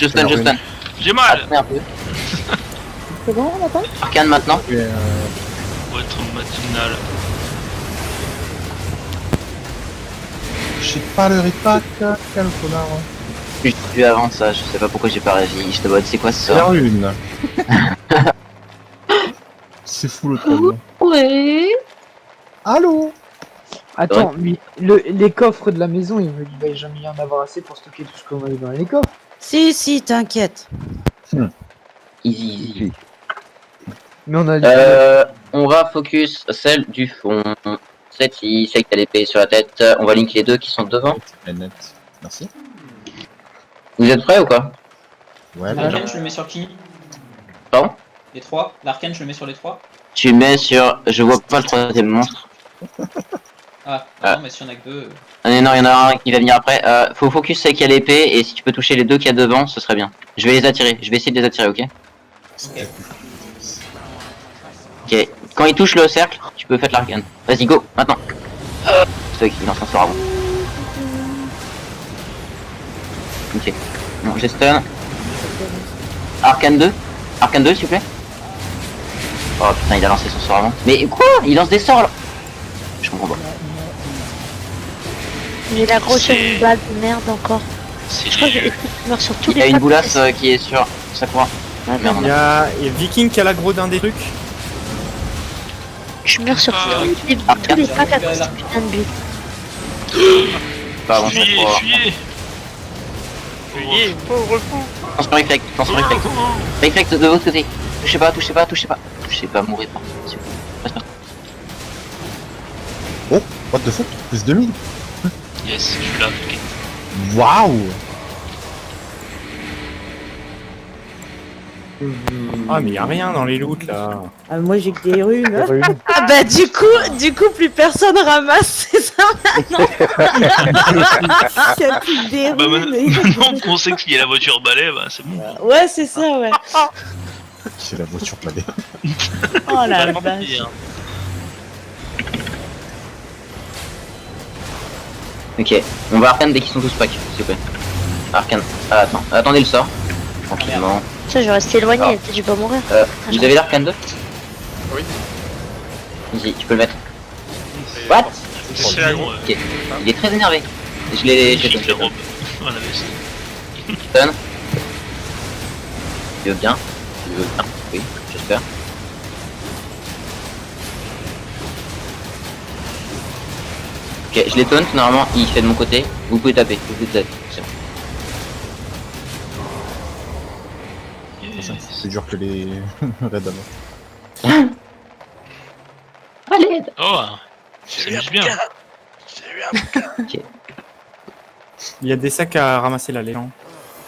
J'ai mal. Attendez un peu. C'est bon, on attend? Arcane maintenant. Pour être matinal. Je sais pas le repack, quel connard. Je l'ai vu avant ça, je sais pas pourquoi j'ai pas réagi. Je te vois, c'est quoi ce Faire sort? une. C'est fou le truc. Ouais. Allô? Attends, mais les coffres de la maison, il va jamais y en avoir assez pour stocker tout ce qu'on a dans les coffres. Si, t'inquiète. Easy. Mais on a On va focus celle du fond. Celle-ci, celle qui a l'épée sur la tête. On va link les deux qui sont devant. Merci. Vous êtes prêts ou quoi? Ouais, L'arcane, je le mets sur qui? Pardon? Les trois. L'arcane, je le mets sur les trois. Tu mets sur... Je vois pas le troisième monstre. Ah, non, mais si on a que deux. Ah, non, il y en a un qui va venir après. Faut focus celle qui a l'épée et si tu peux toucher les deux qu'il y a devant, ce serait bien. Je vais les attirer. Je vais essayer de les attirer, ok? Ok. Quand il touche le cercle, tu peux faire l'arcane. Vas-y, go, maintenant. C'est toi qui lance un sort avant. Ok. Bon, j'ai stun. Arcane 2. Arcane 2, s'il vous plaît. Oh putain, il a lancé son sort avant. Mais quoi? Il lance des sorts là? Je comprends pas. J'ai la grosse balle de merde encore. Je crois que je meurs sur tous Il y a les une pattes. boulasse qui est sur Sakura. Ouais, Merde, Il y a Viking qui a l'aggro d'un des trucs. Je meurs sur tous les packs à cause de ce putain de but. pas avant Fuyez, Sakura. Fuyez, pauvre fou. Attention réflexe, réflexe de votre côté. Touchez pas. Touchez pas, mourir pas. s'il vous plaît. Reste pas. Oh, what the fuck? Plus 2000. Yes, je suis là. Ok. Waouh! Ah, mais y'a rien dans les loots là. Ah, moi j'ai que des runes. Des runes. Ah bah du coup plus personne ramasse, c'est ça maintenant. Il y a plus que des Bah, runes. et- maintenant qu'on sait qu'il y a la voiture balai, bah c'est bon. Ouais, c'est ça, ouais. C'est la voiture balai. Oh la Vraiment vache. pire. Ok, on va arcane dès qu'ils sont tous pack, s'il vous plaît. Arcane. Ah, attends, attendez le sort. Tranquillement. Ça, je vais rester éloigné, peut-être je vais pas mourir. Vous avez l'arcane 2? Oui. Vas-y, tu peux le mettre. What? C'est l'aggro. Ok, il est très énervé. Je l'ai Chic, je la robe. Voilà, veste. stun. Il veut bien. Il veut bien, oui, j'espère. Ok, je les taunt, normalement il fait de mon côté. Vous pouvez taper, c'est bon. C'est dur que les Red avant. Allez. Oh, ça s'amuse bien. Ok. Il y a des sacs à ramasser là, les gens.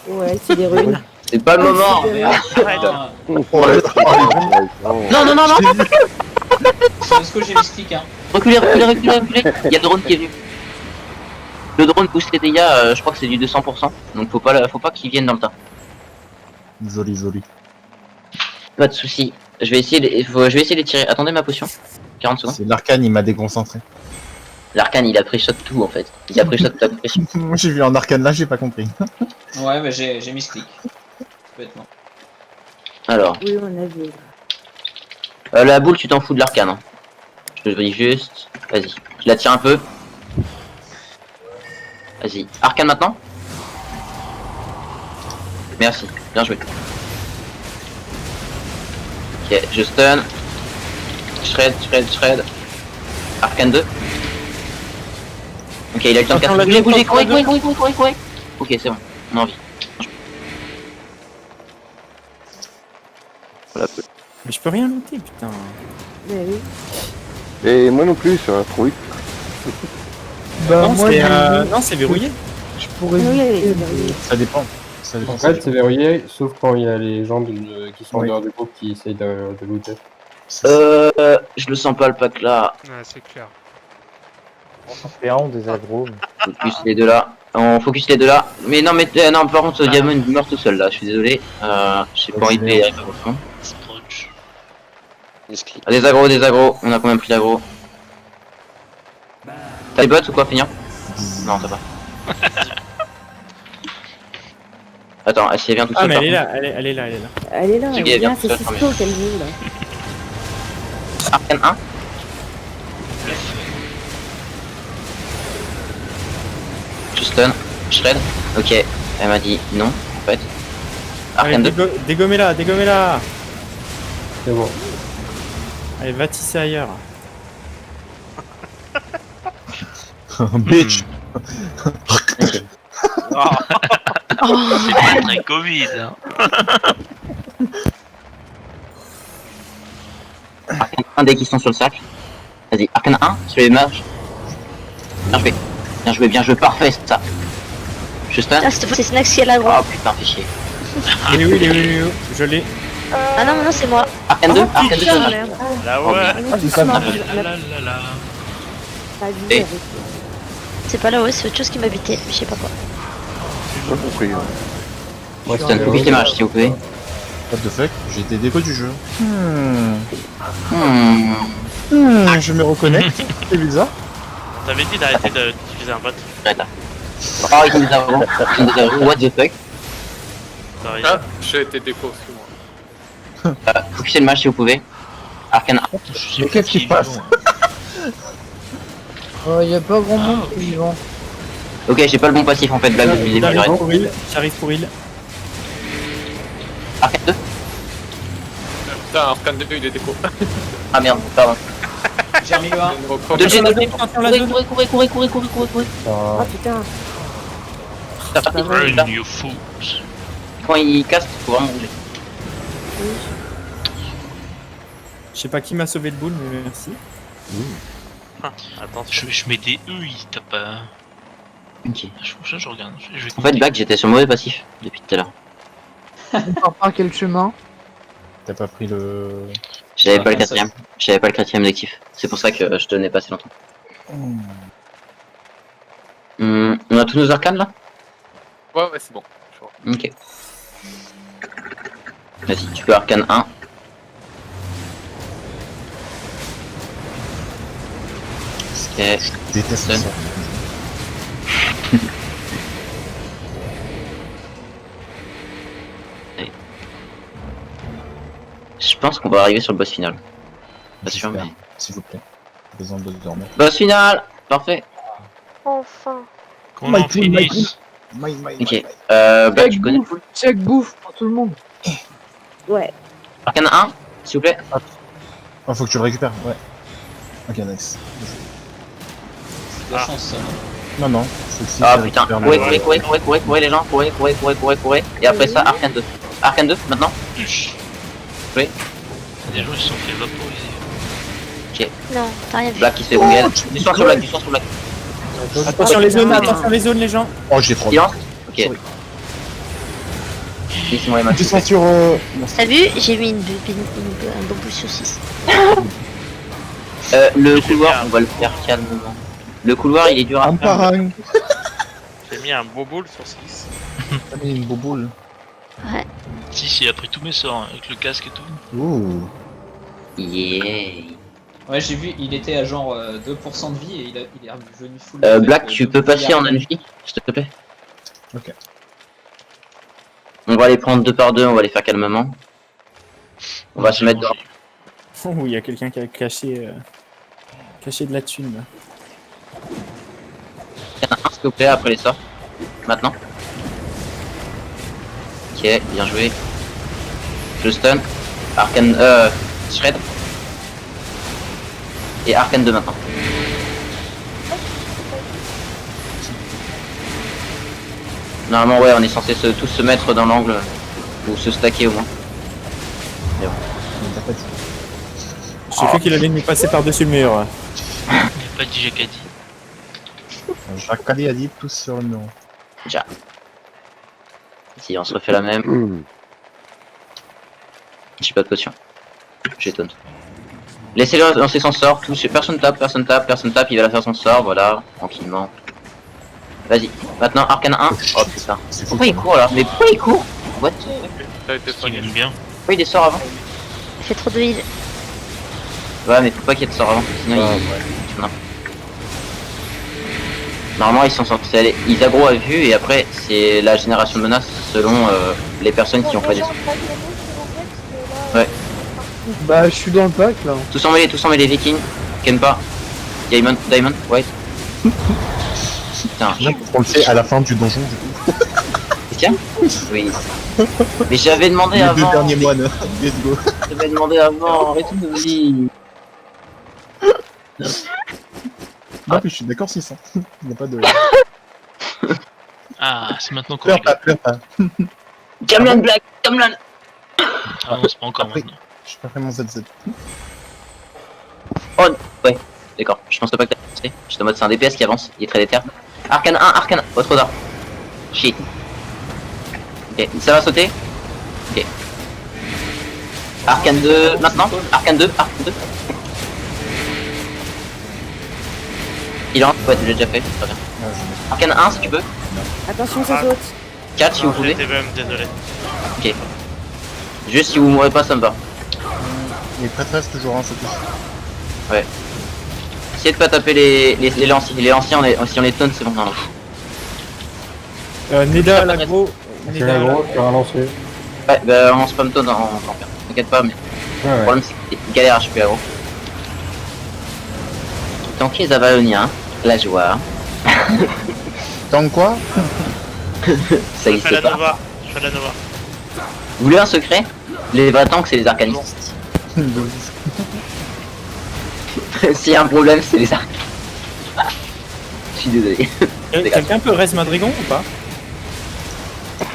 Ouais, c'est des runes. C'est pas le moment. Ah, Non, non, non, non. c'est parce que j'ai les sticks, hein. Reculez. Il y a le drone qui est venu. Le drone booste les dégâts, je crois que c'est du 200%. Donc faut pas qu'il vienne dans le tas. Joli. Pas de soucis. Je vais essayer de les tirer. Attendez ma potion. 40 secondes. C'est l'arcane, il m'a déconcentré. L'arcane, il a pris shot tout en fait. Il a pris shot ta pression. Moi j'ai vu en arcane là, j'ai pas compris. Ouais, mais j'ai mis stick. Bêtement. Alors, Oui, on a vu. la boule, tu t'en fous de l'arcane. Hein. Je te dis juste. Vas-y. Je la tire un peu. Vas-y. Arcane maintenant. Merci. Bien joué. Ok, je stun. Shred. Arcane 2. Ok, il a le temps de casser. Bougez, courez. Ok, c'est bon. On a envie. Voilà. Mais je peux rien looter, putain. Mais oui. Et moi non plus, ça va trop vite. Bah, non, moi, non, c'est verrouillé. je pourrais. Oui, oui. Ça dépend. En fait, c'est verrouillé, sauf quand il y a les gens qui sont en dehors du groupe qui essayent de looter. Je le sens pas le pack là. Ouais, c'est clair. On fait un, on désaggro. Focus les deux là. On focus les deux là. Mais non, non, par contre, Diamond il meurt tout seul là. Je suis désolé. J'ai pas envie de les fond. Ah, des agros. On a combien pris d'agro? T'as des bots ou quoi, finir? Non, t'as pas. Attends, si elle vient toute seule. Ah, mais par elle est contre. là, elle est là. Elle est là, C'est elle bien, est bien, bien, c'est ça, Cisco qu'elle joue là. Arcane 1. Je stun. Shred. Ok. Elle m'a dit non, en fait. Allez, Arcane 2. dégommez-la. C'est bon. Allez, va tisser ailleurs. Bitch. C'est pas très Covid. Hein. Arcane 1 dès qu'ils sont sur le sac. Vas-y, Arcane 1 sur les mages. Bien joué, parfait ça. Je stun. Ah, cette fois, c'est Snax qui est l'aggro. Oh putain, fais chier. Il est où Je l'ai. Ah non, c'est moi. Arcane 2, Arcane 2 sur le Merde. Là, Oh, ouais. On est tous morts. Là. Pas vu Et avec. C'est pas là, ouais, c'est autre chose qui m'a buté. Je sais pas quoi. J'ai pas compris. Hein. Moi, Stun, focus les mages si vous pouvez. What the fuck? J'ai été déco du jeu. Je me reconnais. C'est bizarre. On t'avait dit d'arrêter d'utiliser un bot. Arrête. Oh, ils ont des agros. What the fuck? Ah, j'ai été déco, excuse-moi. Focusez le mage si vous pouvez. Arcane 1. Mais qu'est-ce qui se passe? Oh, y a pas grand monde qui vivant. Ok, j'ai pas le bon passif en fait, blague depuis le début. J'arrive pour heal. Arcane 2. Putain, Arcane 2, il est déco. Ah merde, pardon. J'ai remis le 1. Deux G, courez. Ah putain. T'as pas de Run, you fools. Quand il casse, faut vraiment bouger. Je sais pas qui m'a sauvé le boule, mais merci. Attention. Je mets des E, il tape pas. Ok. Je regarde. Je vais En fait, Black, j'étais sur mauvais passif depuis tout à l'heure. On part par quel chemin? T'as pas pris le... J'avais pas le quatrième. J'avais pas le quatrième d'actif. C'est pour ça que je tenais pas si longtemps. On a tous nos arcanes là? Ouais, c'est bon. Ok. Vas-y, tu peux arcane 1. Ok. Je déteste ça. Je pense qu'on va arriver sur le boss final. Pas sûr, mais... S'il vous plaît. J'ai besoin de dormir. Boss final. Parfait. Enfin. Qu'on en finisse. Ok. Black, tu connais? Check bouffe pour tout le monde. Ouais. Arcane 1, s'il vous plaît. Ah, faut que tu le récupères, ouais. Ok, nice. C'est de la chance, ça. Non, non. Faut que si Ah tu putain, récupères courez les gens, courez. Et après ça, Arcane 2. Arcane 2, maintenant. Oui. Des gens ils se sont fait vaporiser. Ok. Non, t'as rien vu. Black qui se fait gonguer. Du soir sur Black, Attention les zones les gens. Oh, j'ai trop. Silence. Ok. Laissez-moi les matchs. Descends sur... T'as vu? J'ai mis un bambou sur 6. Le couloir, on va le faire calmement. Le couloir, il est dur à faire. J'ai mis un beau boule sur 6. T'as mis une boboule. Ouais. Si, il a pris tous mes sorts, hein, avec le casque et tout. Ouh. Yeah. Ouais, j'ai vu, il était à genre 2% de vie et il est revenu full. Black, tu peux passer en envie, s'il te plaît? Ok. On va les prendre 2 par 2, on va les faire calmement. On va se mettre dehors. Oh, il y a quelqu'un qui a caché de la thune là. S'il vous plaît, après les sorts. Maintenant. Ok, bien joué. Je stun. Arcane... Shred. Et Arcane 2 maintenant. Normalement, ouais, on est censé tous se mettre dans l'angle. Ou se stacker au moins. Mais bon. J'ai cru qu'il allait nous passer par-dessus le mur. Il n'y a pas dit Jacadi. Jacadi a dit tous sur le mur. Déjà. Si, on se refait la même. J'ai pas de potion. J'étonne. Laissez-le lancer son sort. Personne tape, il va la faire son sort, voilà, tranquillement. Vas-y, maintenant Arcane 1. Oh putain. Pourquoi il court là? Mais pourquoi il court? What? Il aime bien. Pourquoi il est sort avant? Il fait trop de heal. Ouais, mais faut pas qu'il y ait de sort avant, sinon il... Non. Normalement ils sont censés aller... Ils aggro à vue et après c'est la génération de menaces selon les personnes qui ont fait des sorts. Ouais. Bah, je suis dans le pack là. Tous en mêlée, Vikings, Kenpa, Diamond, White. Putain. On le fait à la fin du donjon du coup. Tiens. Oui. Mais j'avais demandé Les avant. 2 derniers moines, let's go. J'avais demandé avant, arrêtez de me dire. Non, puis je suis d'accord 600. Il n'y a pas de... Ah, c'est maintenant qu'on Pleure pas. Camlan Black, Camlan. Ah non, c'est pas encore maintenant. Je suis pas vraiment ZZ. Oh, ouais, d'accord, je pensais pas que t'as pensé. J'étais en mode c'est un DPS qui avance, il est très déter. Arcane 1, Arcane 1, oh trop tard. Shit. Ok, ça va sauter. Ok. Arcane 2, maintenant. Arcane 2. Il entre, ouais, tu l'as déjà fait, très bien. Arcane 1 si tu peux. Attention, ça saute. 4 si vous pouvez. J'étais même désolé. Ok. Juste si vous mourrez pas, ça me va. Les prêtresses toujours, hein, c'est tout. Ouais. Essayez de pas taper les lanciers. Les lanciers, si on les tonne, c'est bon. Non, non. Neda à l'aggro. J'ai l'aggro, tu as relancé. Ouais, bah on spam tonne en campeur. T'inquiète pas, mais le problème c'est que galère HP aggro. Donc les Avaloniens, la joie. Tant quoi? Ça y est, c'est pas. Je fais la Nova. Vous voulez un secret? Les vrais tanks, c'est les arcanistes. S'il y a un problème, c'est les arcanistes. Je suis désolé. Quelqu'un peut reste Madrigon ou pas?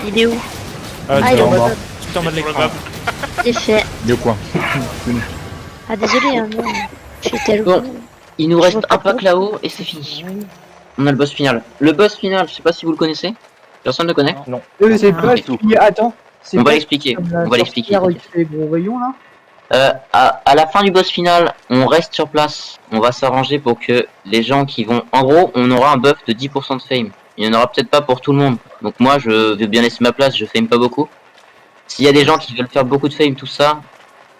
Il est où? Ah, il est en bas. Tout en bas de l'écran. C'est fait. De quoi? Ah, désolé, hein, moi. Je suis tellement. Bon, il nous reste un pack là-haut et c'est fini. On a le boss final. Le boss final, je sais pas si vous le connaissez. Personne ne le connaît? Non. C'est pas fini. Attends. On va l'expliquer. On va l'expliquer. Qui fait les gros rayons là. À la fin du boss final, on reste sur place. On va s'arranger pour que les gens qui vont... En gros, on aura un buff de 10% de fame. Il n'y en aura peut-être pas pour tout le monde. Donc moi, je vais bien laisser ma place, je fame pas beaucoup. S'il y a des gens qui veulent faire beaucoup de fame, tout ça,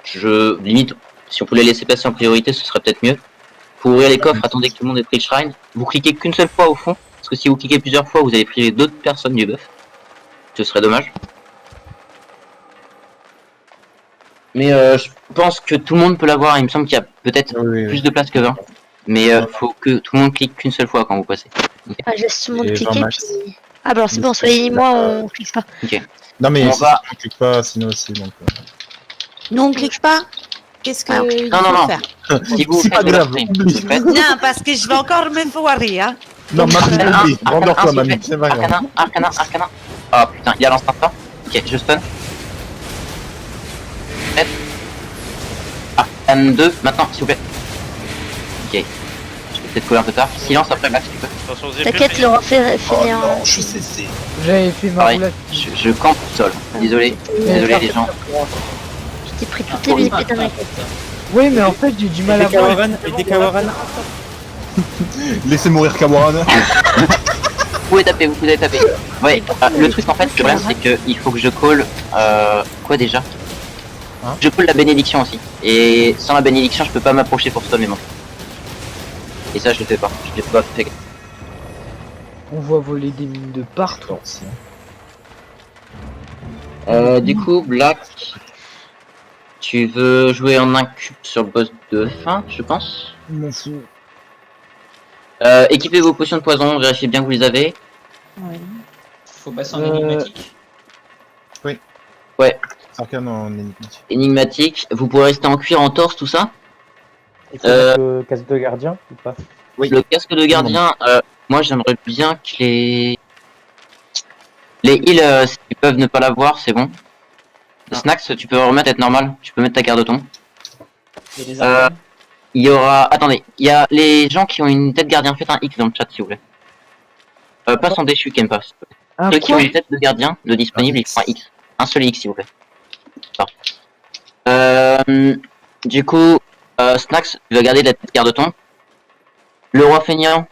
je limite, si on pouvait les laisser passer en priorité, ce serait peut-être mieux. Pour ouvrir les coffres, attendez que tout le monde ait pris le shrine. Vous cliquez qu'une seule fois au fond, parce que si vous cliquez plusieurs fois, vous allez priver d'autres personnes du buff. Ce serait dommage. Mais je pense que tout le monde peut l'avoir. Il me semble qu'il y a peut-être plus de place que 20. Mais faut que tout le monde clique qu'une seule fois quand vous passez. Okay. Ah, je laisse tout le monde cliquer puis... Ah bah alors c'est bon, soyez et moi, on clique pas. Ok. Non mais on si va... on clique pas, sinon aussi donc... Nous on clique pas. Qu'est-ce que il non, faut non, faire si vous c'est pas grave, oublie. Non, parce que je vais encore me foirer, hein. Non, mamie, oublie. Rendors-toi, mamie, c'est pas grave. Arcana. Oh putain, il y a l'instant fort. Ok, je stun. 7. Arcane 2, maintenant, s'il vous plaît. Ok. Je vais peut-être couler un peu tard. Silence après Max, tu peux. T'inquiète, le refait finir. Non, je suis cessé. J'avais fait ma roulette. Je campe tout seul. Désolé les gens. Je t'ai pris toutes les visites dans ma tête. Oui, mais en fait, j'ai du mal à voir. Et des Kawaran. Laissez mourir Kawaran. Vous pouvez taper. Ouais, le truc en fait, le problème c'est que il faut que je call quoi déjà je call la bénédiction aussi. Et sans la bénédiction, je peux pas m'approcher pour stun mes mains. Et ça, je le fais pas. Je l'ai pas fait. On voit voler des mines de partout. Du coup, Black, tu veux jouer en incube sur le boss de fin, je pense. M'en fous. Équipez vos potions de poison, vérifiez bien que vous les avez. Ouais. Faut passer en énigmatique. Oui. Ouais. Arcane en énigmatique. Énigmatique, vous pourrez rester en cuir, en torse, tout ça. Il faut mettre le casque de gardien ou pas? Oui. Le casque de gardien, moi j'aimerais bien que les heals, s'ils peuvent ne pas l'avoir, c'est bon. Snacks, tu peux remettre être normal, tu peux mettre ta carte de ton. Et les arcanes. Il y aura... Attendez, il y a les gens qui ont une tête gardien, faites un X dans le chat s'il vous plaît. Pas sans déchu, qui aime pas. Ceux qui ont une tête de gardien de disponible, ils font un X. Un seul X s'il vous plaît. Du coup, Snacks, tu vas garder la tête garde-ton. Le roi feignant.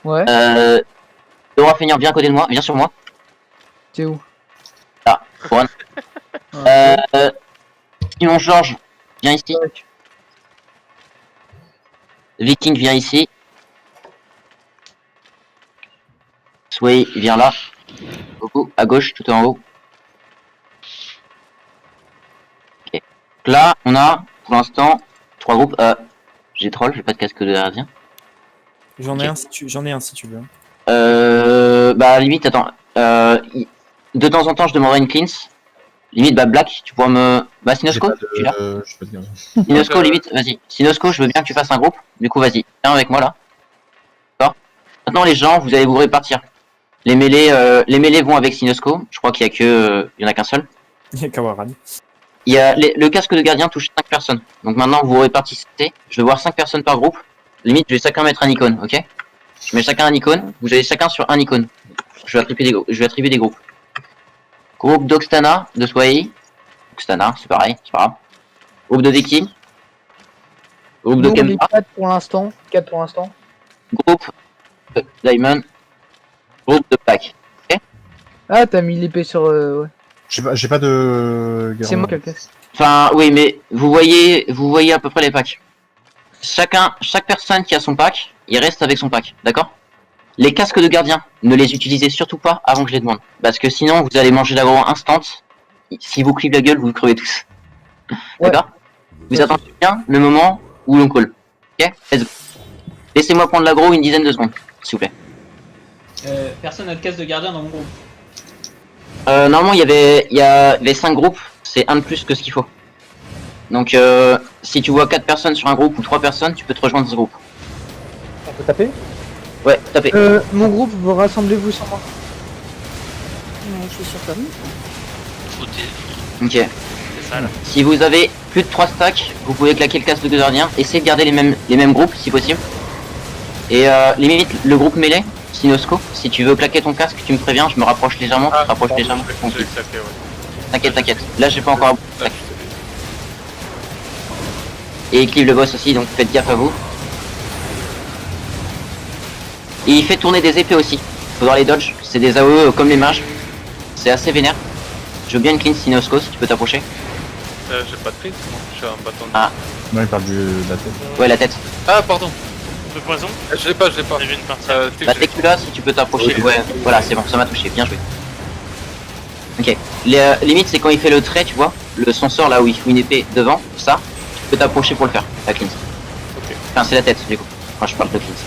Ouais. Le roi feignant, viens à côté de moi, viens sur moi. T'es où? Là, Juan. Simon Georges, viens ici. Viking, viens ici. Sway, viens là. Goku, à gauche, tout en haut. Ok. Là, on a, pour l'instant, 3 groupes. J'ai troll, j'ai pas de casque de gardien. J'en ai un si tu veux. Bah limite, attends. De temps en temps, je demanderai une cleanse. Limite, bah Black, tu pourras me... Bah Sinosco, tu es là. Sinosco, limite, vas-y. Sinosco, je veux bien que tu fasses un groupe. Du coup, vas-y, viens avec moi là. D'accord. Maintenant, les gens, vous allez vous répartir. Les mêlés vont avec Sinosco. Je crois qu'il y a que... il y en a qu'un seul. Il y a Kawaran. Il y a le casque de gardien touche 5 personnes. Donc maintenant, vous répartissez. Je vais voir 5 personnes par groupe. Limite, je vais chacun mettre un icône, ok? Je mets chacun un icône. Vous avez chacun sur un icône. Je vais attribuer des groupes. Groupe d'Oxtana, de Sway. Oxtana, c'est pareil, c'est pas grave. Groupe de Deki. Groupe de Kemba. 4 pour l'instant. 4 pour l'instant. Groupe de Diamond. Groupe de Pack. Ok. Ah, t'as mis l'épée sur... ouais. J'ai pas de... C'est moi qui le casse. Enfin, oui, mais vous voyez à peu près les packs. Chaque personne qui a son pack, il reste avec son pack, d'accord? Les casques de gardien, ne les utilisez surtout pas avant que je les demande. Parce que sinon, vous allez manger l'aggro instant. Si vous clivez la gueule, vous crevez tous. D'accord? Vous attendez bien le moment où l'on call. Ok? Laissez-moi prendre l'aggro une dizaine de secondes, s'il vous plaît. Personne n'a de casque de gardien dans mon groupe. Normalement, il y avait 5 groupes, c'est un de plus que ce qu'il faut. Donc, si tu vois 4 personnes sur un groupe ou 3 personnes, tu peux te rejoindre ce groupe. On peut taper? Ouais, tapez. Mon groupe, vous rassemblez-vous sur moi. Ouais, je suis sur toi. Ok. Si vous avez plus de 3 stacks, vous pouvez claquer le casque de gardien. Essayez de garder les mêmes groupes si possible. Et limite, le groupe mêlée, Sinosco, si tu veux claquer ton casque, tu me préviens, je me rapproche légèrement, tu te rapproches légèrement. T'inquiète, t'inquiète. Là, j'ai pas encore. Et il clive le boss aussi, donc faites gaffe à vous. Et il fait tourner des épées aussi. Faudra les dodge. C'est des AOE comme les mages. C'est assez vénère. Je veux bien une clean Sinosco si tu peux t'approcher. J'ai pas de clean, je suis un bâton. Ah. Non, il parle de la tête. Ouais, la tête. Ah, pardon. De poison. Je l'ai pas, je l'ai pas. J'ai vu une partie. Bah, dès que tu l'as, si tu peux t'approcher. Ouais, voilà, c'est bon, ça m'a touché. Bien joué. Ok. Limite, c'est quand il fait le trait, tu vois. Son sort là où il fout une épée devant, ça. Tu peux t'approcher pour le faire, la cleanse. Ok. Enfin, c'est la tête, du coup, quand je parle de cleanse.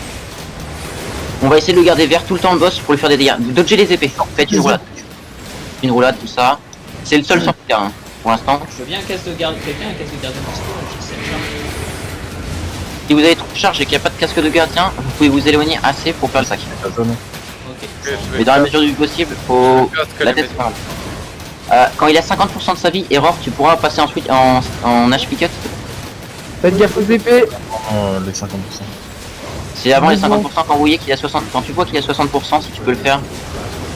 On va essayer de le garder vert tout le temps, le boss, pour lui faire des dégâts. Dodger les épées. Faites une roulade. Une roulade, tout ça. C'est le seul sort qui hein, pour l'instant. Je veux bien un casque de garde, quelqu'un, un casque de gardien martial, je sais bien. Si vous avez trop de charge et qu'il n'y a pas de casque de gardien, vous pouvez vous éloigner assez pour faire le sac. Ok. Mais dans la mesure du possible, faut... La tête, c'est pas mal. Quand il a 50% de sa vie, erreur, tu pourras passer ensuite en HP cut. Faites gaffe aux épées. Les 50%. C'est avant les 50% quand vous voyez qu'il a 60%, quand tu vois qu'il a 60%, si tu peux le faire.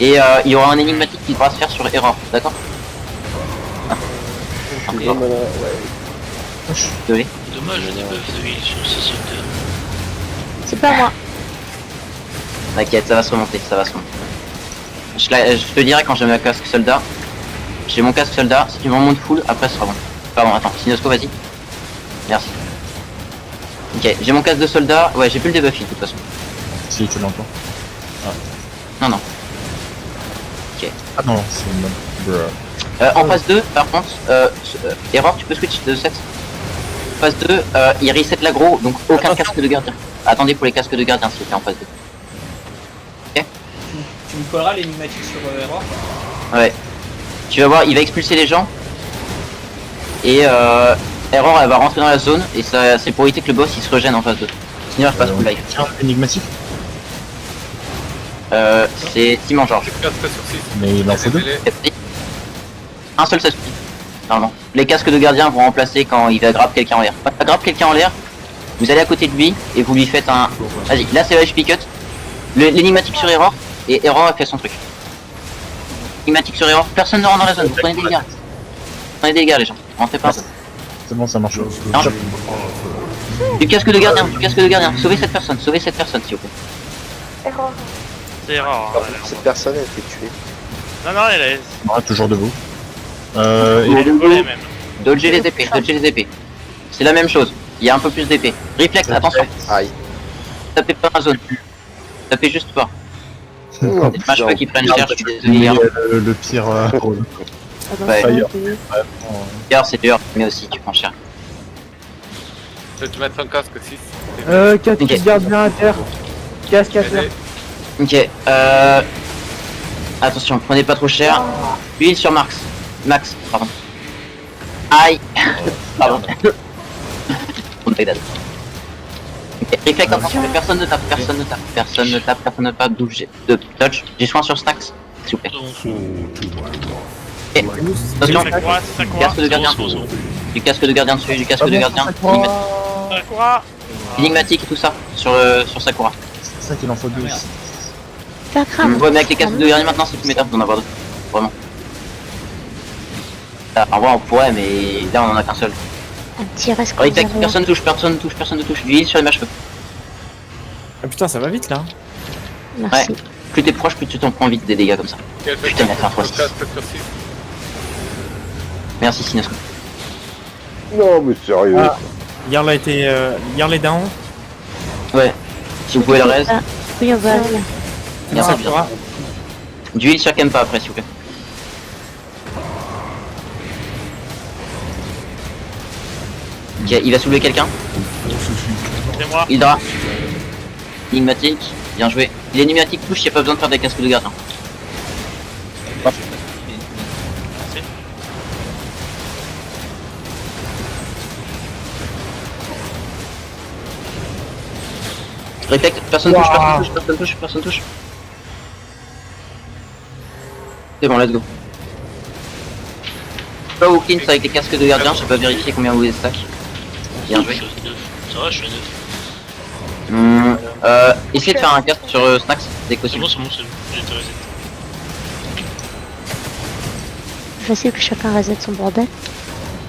Et il y aura un énigmatique qui devra se faire sur erreur, d'accord? Désolé. Dommage, le debuff de heal sur ces soldats. C'est pas moi. T'inquiète, ça va se remonter, ça va se remonter. Je te dirai quand j'ai mon casque soldat. J'ai mon casque soldat, si tu m'en montes full, après ce sera bon. Pardon, attends, Sinosco, vas-y. Merci. Ok, j'ai mon casque de soldat, ouais, j'ai plus le debuff de toute façon. Si, tu l'entends. Ah. Non, non. Ok. Ah non, c'est une bonne. En phase 2, par contre, erreur, tu peux switch de 7. Phase 2, il reset l'aggro, donc aucun casque de gardien. Attendez pour les casques de gardien s'il vous plaît en phase 2. Ok. Tu me colleras l'énigmatique sur Error. Ouais. Tu vas voir, il va expulser les gens. Et Error, elle va rentrer dans la zone, et ça c'est pour éviter que le boss il se régène en phase 2. Sinon je passe full life. Tiens, énigmatique. C'est Timon Georges. Mais il en faut deux. Un seul ça suffit. Normalement. Les casques de gardien vont remplacer quand il va grab quelqu'un en l'air. Quand il grab quelqu'un en l'air, vous allez à côté de lui et vous lui faites un... Vas-y, là c'est le HP cut. L'énigmatique sur Error, et Error a fait son truc. Énigmatique sur Error, personne ne rentre dans la zone, vous prenez des dégâts. Prenez des dégâts les gens, rentrez pas. C'est bon, ça marche. Non, du casque de gardien, du casque de gardien. Sauvez cette personne s'il vous plaît. Erreur. C'est erreur. Hein, Cette personne a été tuée. non, non, elle est. Ah, toujours debout. Dodger les épées, C'est la même chose, il y a un peu plus d'épées. Réflexe, attention. Aïe. Tapez pas dans la zone. Tapez juste pas. Oh, Des matchs pas qui prennent cher, je suis désolé. Hein. Le pire rôle. Ouais. Fire. Fire c'est dur, mais aussi tu prends cher. Je vais te mettre un casque 6. Casque Ok. de gardien à terre. Casque à terre. Ok, attention, prenez pas trop cher. Huile sur Max. Max, pardon. Aïe. Pardon. On est dead. Ok, réflexe, attention, personne ne tape, personne ne tape, d'où de touch. J'ai soin sur Stacks, s'il vous plaît. Ok, attention, casque de gardien. Du casque de gardien dessus, du casque de gardien. Énigmatique et tout ça, sur Sakura. C'est ça qu'il en faut deux. Ça crame. Ouais, mais avec les casques de gardien maintenant, c'est plus méta d'en avoir deux. Vraiment. En vrai, on pourrait, mais là, on en a qu'un seul. Un petit reste Personne ne touche. Du heal sur les mâches. Ah putain, ça va vite là. Merci. Ouais. Plus t'es proche, plus tu t'en prends vite des dégâts comme ça. Putain, il a fait un 3-6. Merci, Sinosco. Non, mais sérieux. Ah, Yarl a été. Yarl est down. Ouais. Si vous pouvez le raise. Oui, on va. Merci, bien. Du heal sur Kempa après, s'il vous plaît. Ok, il va soulever quelqu'un. C'est moi. Hydra. Enigmatique. Bien joué. Il est énigmatique touche, il n'y a pas besoin de faire des casques de gardien. Réflexe, personne touche. C'est bon, let's go. Pas au clean avec les casques de gardien, j'ai pas vérifié combien vous les stack. Bien joué. Ça va, je suis à 9. Essayez de faire un cast sur Snacks dès que possible. C'est bon, j'ai été reset. facile que chacun reset son bordel.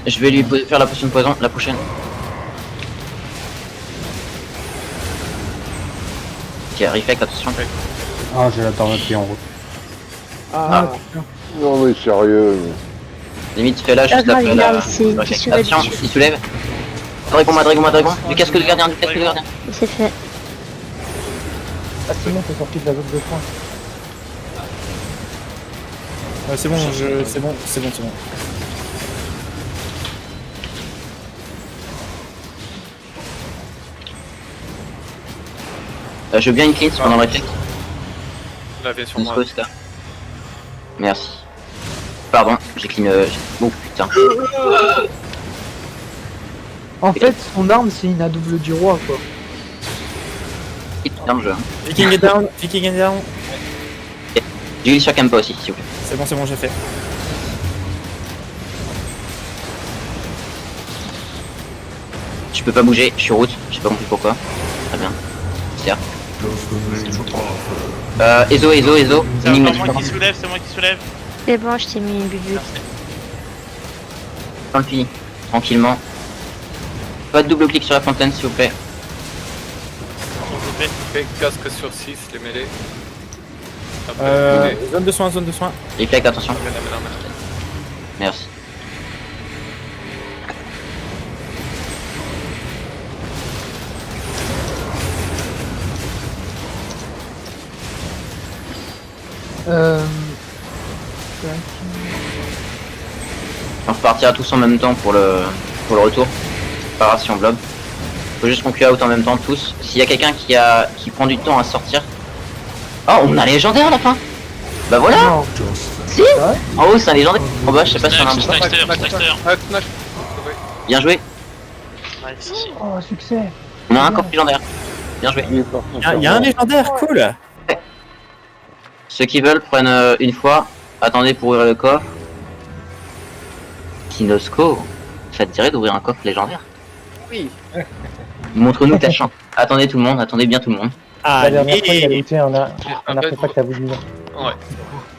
Je vais lui faire la potion de poison la prochaine. Ok, reflect, attention. Ah, j'ai la tornade qui est en route. Ah, Non mais sérieux. Limite, fais-la juste grave, après il a la... aussi- Ok, il soulève. attention, il soulève. Dragon, du casque de gardien, du casque de gardien. C'est fait. Ah, Simon, t'es sorti de la zone de points. C'est bon, c'est bon, c'est bon, c'est bon. Je veux bien une cleanse pendant le reflect. Là, viens sur Une moi. creuse, là. Merci. Pardon, j'ai clean... Oh putain. En fait, son arme, c'est une à double du roi, quoi. Putain de jeu. Hein. Viking est down, Viking est down. J'ai eu sur Campa aussi, s'il vous plaît. C'est bon, j'ai fait. Je peux pas bouger, je suis route, je sais pas compris pourquoi. Très bien. Tiens. Ezo. C'est Énigme encore moi différente. qui soulève, c'est moi qui soulève. C'est bon, je t'ai mis une bulle. Dans le fini. Tranquillement. Pas de double clic sur la fontaine, s'il vous plaît. Fais casque sur 6, les mêlées. Zone de soin. Reflect, attention. Merci. On repartira tous en même temps pour le retour. Pas grave si on blob. Faut juste qu'on Q-out en même temps tous. S'il y a quelqu'un qui prend du temps à sortir. Oh, on a les légendaires à la fin. Bah voilà. Si. En haut c'est un légendaire. En bas je sais pas si on a un bon. Bien joué. Oh, succès. On a un corps légendaire. Bien joué. Il y a un légendaire, cool. Ceux qui veulent prennent une fois. Attendez pour ouvrir le coffre. Kinosco, ça te dirait d'ouvrir un coffre légendaire? Oui. Montre-nous ta chance. Attendez tout le monde, attendez bien tout le monde. La dernière fois, il a Allez. looté un artefact à bout de mise. Ouais.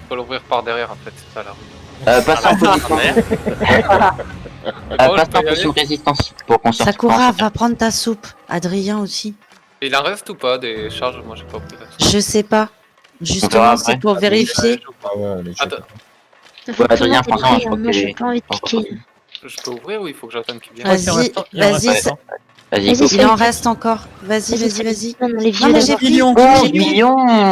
Faut l'ouvrir par derrière en fait, c'est ça là. Passez en position. Passez en position de résistance pour qu'on sorte. Sakura, va prendre ta soupe. Adrien aussi. Il en reste ou pas des charges? Moi j'ai pas pris la soupe. Je sais pas. On Justement, verra c'est après. pour vérifier. Ah ouais, les Attends, Ouais, Adrien, franchement, je crois Moi, que j'ai pas envie de piquer. je peux ouvrir ou il faut que j'attende qu'il vienne? Vas-y, vas-y. Vas-y, Il en reste encore. Vas-y. Non, les Non, mais vieux, j'ai pris. millions.